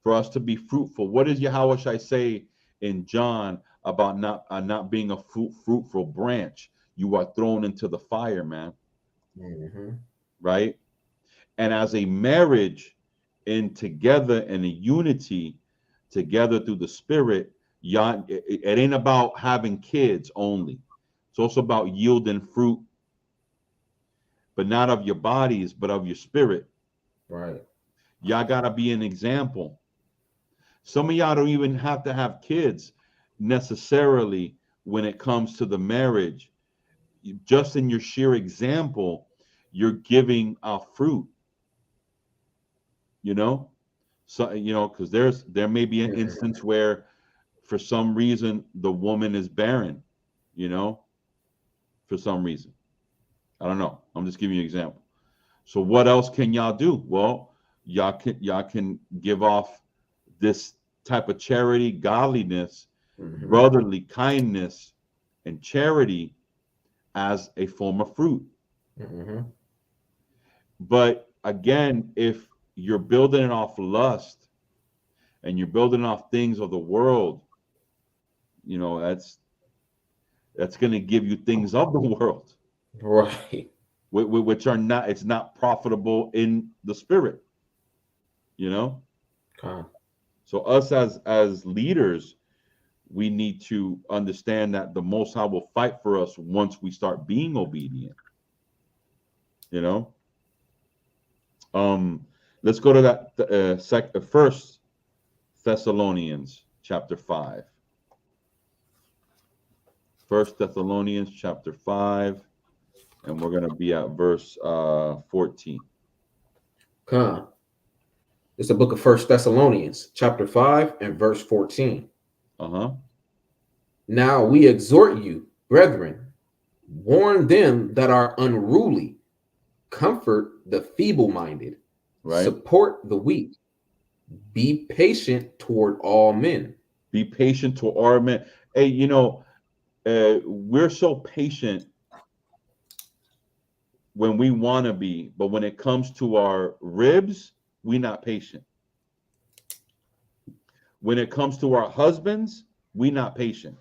For us to be fruitful. What does Yahushua say in John about not being a fruitful branch? You are thrown into the fire, man. Right? And as a marriage in together in a unity together through the Spirit, it ain't about having kids only. It's also about yielding fruit, but not of your bodies, but of your spirit. Right. Y'all gotta be an example. Some of y'all don't even have to have kids necessarily when it comes to the marriage. Just in your sheer example, you're giving out fruit. You know, so because there may be an instance where, for some reason, the woman is barren. For some reason, I don't know. I'm just giving you an example. So what else can y'all do? Well, y'all can give off this type of charity, godliness, brotherly kindness, and charity as a form of fruit. But again, if you're building it off lust and you're building off things of the world, that's going to give you things of the world, right? Which are not. It's not profitable in the spirit. So us as leaders, we need to understand that the Most High will fight for us once we start being obedient. Let's go to that First Thessalonians chapter 5. 1 Thessalonians chapter 5, and we're going to be at verse 14. It's the book of 1 Thessalonians chapter 5 and verse 14. Now we exhort you, brethren, warn them that are unruly, comfort the feeble-minded, support the weak, be patient toward all men. Be patient toward all men. Hey, we're so patient when we want to be, but when it comes to our ribs, we're not patient. When it comes to our husbands, we're not patient.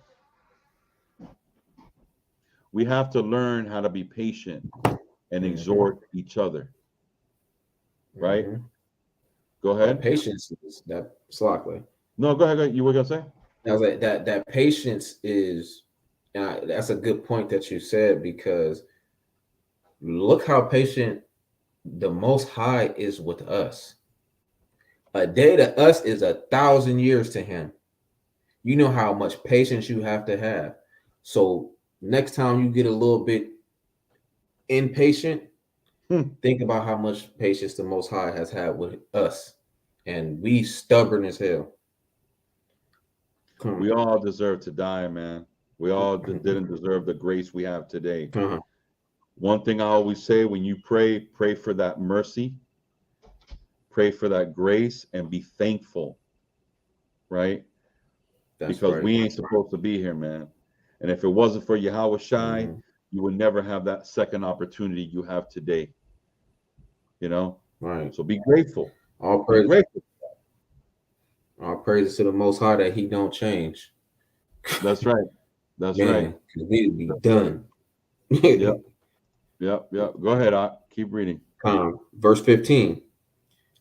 We have to learn how to be patient and exhort each other. Right? Go ahead. That patience is that slackly. No, go ahead. You were gonna say? I was like, that patience is, that's a good point that you said, because look how patient the Most High is with us. A day to us is 1,000 years to him. You know how much patience you have to have. So next time you get a little bit impatient, think about how much patience the Most High has had with us. And we stubborn as hell. We all deserve to die, man. We all didn't deserve the grace we have today. One thing I always say, when you pray for that mercy, pray for that grace, and be thankful, right? Because we ain't supposed to be here, man. And if it wasn't for Yahushua, you would never have that second opportunity you have today. Right. So be grateful. All praises to the Most High that he don't change. That's right. That's right. We'd be done. Yep. Go ahead, keep reading. Verse 15.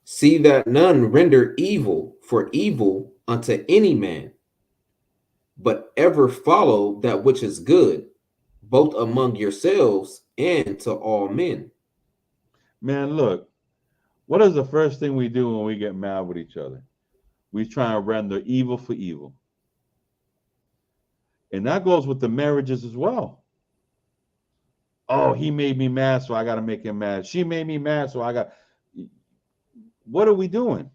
See that none render evil for evil unto any man, but ever follow that which is good, both among yourselves and to all men. Man, look, what is the first thing we do when we get mad with each other? We try and render evil for evil. And that goes with the marriages as well. Oh, he made me mad, so I got to make him mad. She made me mad, so I got... What are we doing?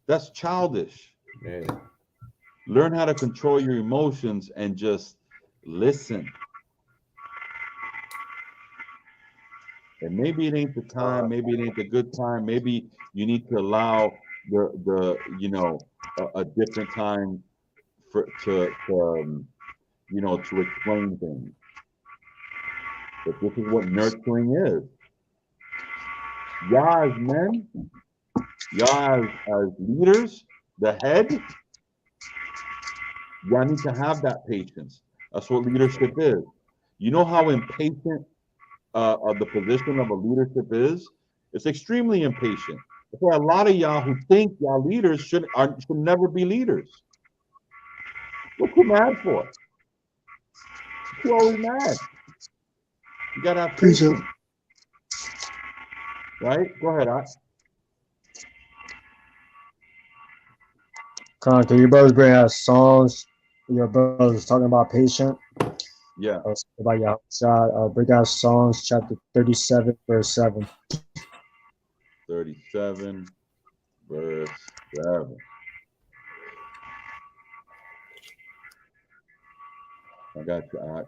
That's childish. Yeah. Learn how to control your emotions and just listen. And maybe it ain't the time, maybe it ain't the good time, maybe you need to allow the a different time for to explain things. But this is what nurturing is. Y'all as men, y'all as leaders, the head, y'all need to have that patience. That's what leadership is. You know how impatient the position of a leadership is? It's extremely impatient. That's why a lot of y'all who think y'all leaders should never be leaders. What you mad for? You always mad. You gotta have patience. Right? Go ahead, Art. Can your brothers bring out songs? Your brothers talking about patient. Yeah. About Yahusha. Bring out Psalms chapter 37, verse 7. 37, verse 7. I got you, Art.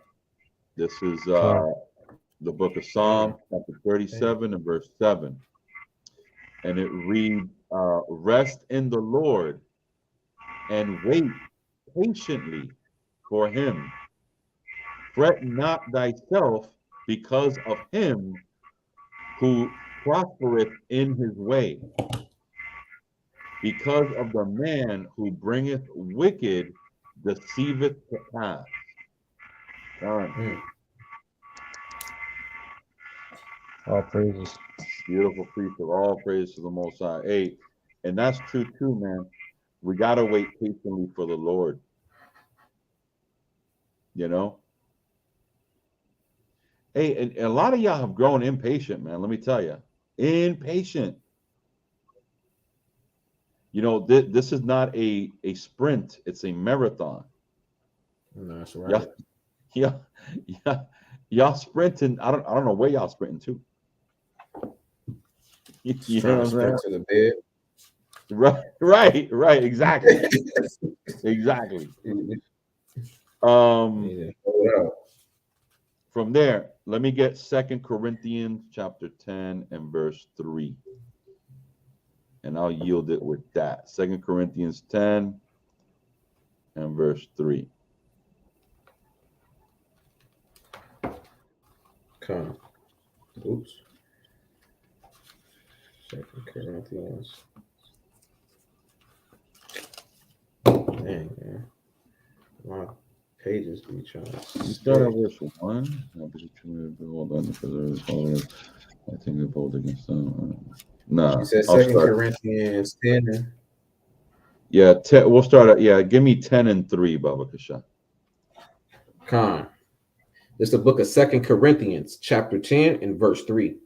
This is the book of Psalms, chapter 37 and verse 7. And it reads, rest in the Lord and wait patiently for him. Fret not thyself because of him who prospereth in his way, because of the man who bringeth wicked deceiveth to pass. All praises. Beautiful precept. All praise to the Most High. Hey, and that's true too, man. We gotta wait patiently for the Lord. You know. Hey, and a lot of y'all have grown impatient, man. Let me tell you, impatient. You know, this is not a sprint; it's a marathon. No, that's right. Y'all sprinting. I don't know where y'all sprinting to. You know what I'm saying? To the bed. Right. Exactly. Exactly. From there, let me get 2 Corinthians chapter 10 and verse 3. And I'll yield it with that. 2 Corinthians 10 and verse 3. Come. Oops. 2 Corinthians. Dang, man. Wow. Pages be trying to start at verse 1. Hold on, because I think they're both against them. Nah. She said 2 Corinthians 10. Yeah, we'll start at give me 10 and 3, Baba Kasha. Khan. It's the book of 2 Corinthians, chapter 10 and verse 3.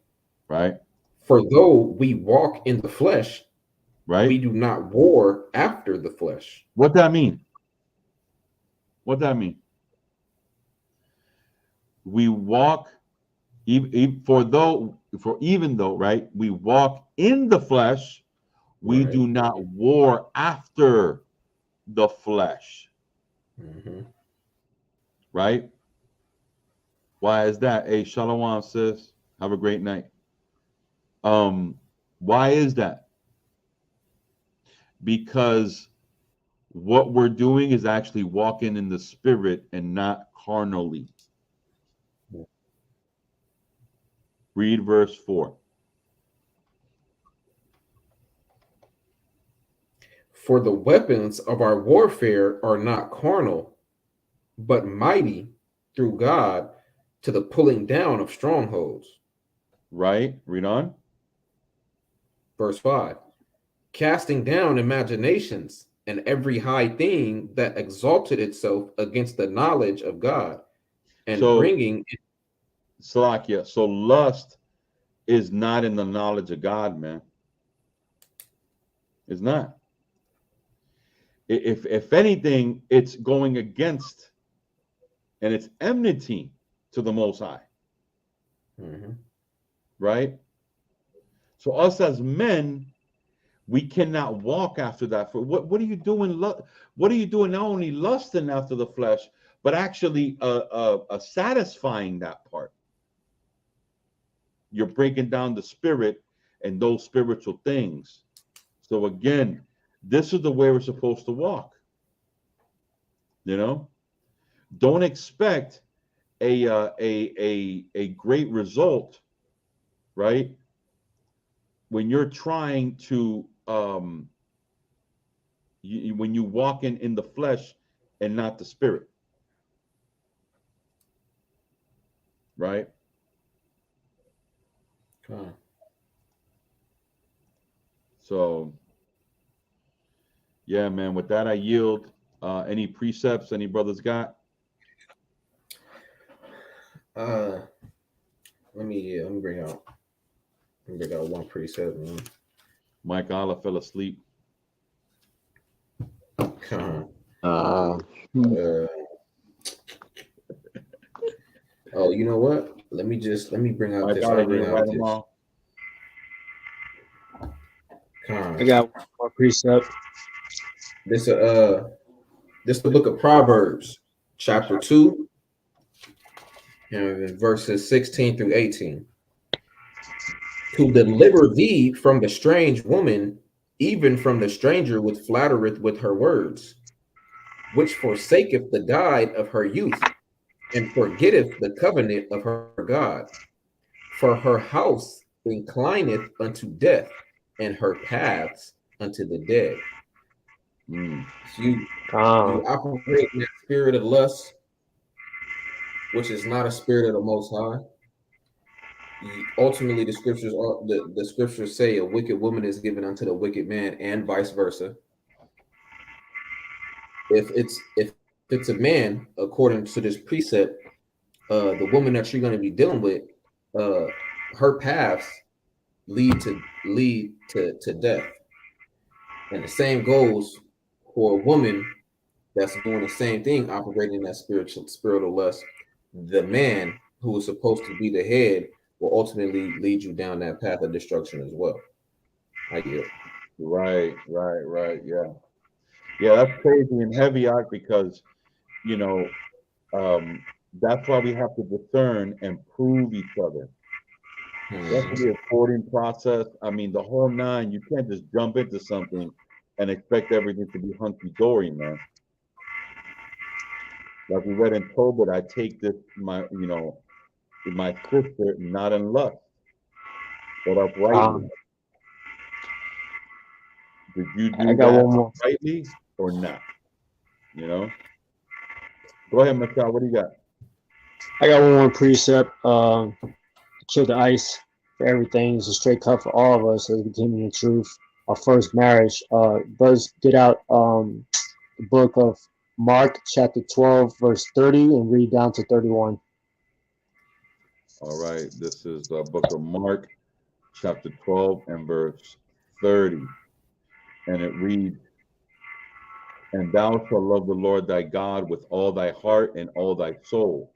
Right. For though we walk in the flesh, right, we do not war after the flesh. What that mean? What that mean? We walk, even though, right, we walk in the flesh, we do not war after the flesh. Mm-hmm. Right? Why is that? Hey, Shalom, sis. Have a great night. Why is that? Because what we're doing is actually walking in the spirit and not carnally. Read verse 4. For the weapons of our warfare are not carnal, but mighty through God to the pulling down of strongholds. Right? Read on. Verse 5. Casting down imaginations and every high thing that exalted itself against the knowledge of God, and bringing Salakia. So lust is not in the knowledge of God, man. It's not. If anything, it's going against, and it's enmity to the Most High. Mm-hmm. Right? So us as men, We cannot walk after that. For what are you doing? What are you doing? Not only lusting after the flesh, but actually satisfying that part. You're breaking down the spirit and those spiritual things. So again, this is the way we're supposed to walk. You know, don't expect a great result, right? When you're trying to when you walk in the flesh and not the spirit, right? So yeah, man, with that I yield. Any precepts any brothers got? Let me bring out one precept, man. Mike Allah fell asleep. Oh, you know what? Let me bring out this. I got one more precept. This the book of Proverbs, chapter 2, and verses 16 through 18. To deliver thee from the strange woman, even from the stranger which flattereth with her words, which forsaketh the guide of her youth, and forgetteth the covenant of her God. For her house inclineth unto death, and her paths unto the dead. So you operate in that spirit of lust, which is not a spirit of the Most High. Ultimately, the scriptures say a wicked woman is given unto the wicked man, and vice versa. If it's a man, according to this precept, the woman that you're going to be dealing with, her paths lead to death, and the same goes for a woman that's doing the same thing, operating in that spiritual lust. The man who is supposed to be the head will ultimately lead you down that path of destruction as well. I get it. Right. Yeah, that's crazy and heavy out, because that's why we have to discern and prove each other. That's the reporting process. I mean, the whole nine. You can't just jump into something and expect everything to be hunky-dory, man. Like we read in Tobit, I take this my sister not in lust, but uprightly. Did you do that rightly or not? Go ahead, Michelle. What do you got? I got one more precept. Kill the ice for everything. It's a straight cut for all of us as we continue in truth. Our first marriage. Brothers, get out the book of Mark, chapter 12, verse 30, and read down to 31. All right. This is the book of Mark, chapter 12, and verse 30. And it reads, "And thou shalt love the Lord thy God with all thy heart and all thy soul,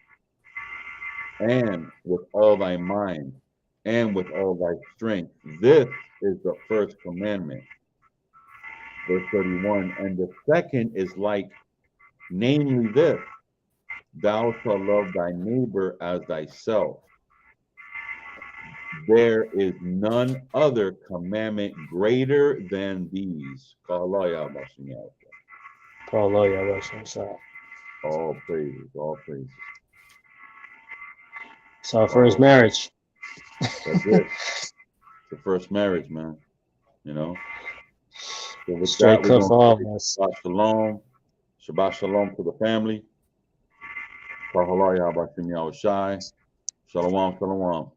and with all thy mind, and with all thy strength. This is the first commandment." Verse 31, "And the second is like, namely this, thou shalt love thy neighbor as thyself. There is none other commandment greater than these." All praises, all praises. So our first marriage. That's it. The first marriage, man. So with straight cut for all of us. Shabbat shalom. Shabbat shalom to the family. Shalom, shalom.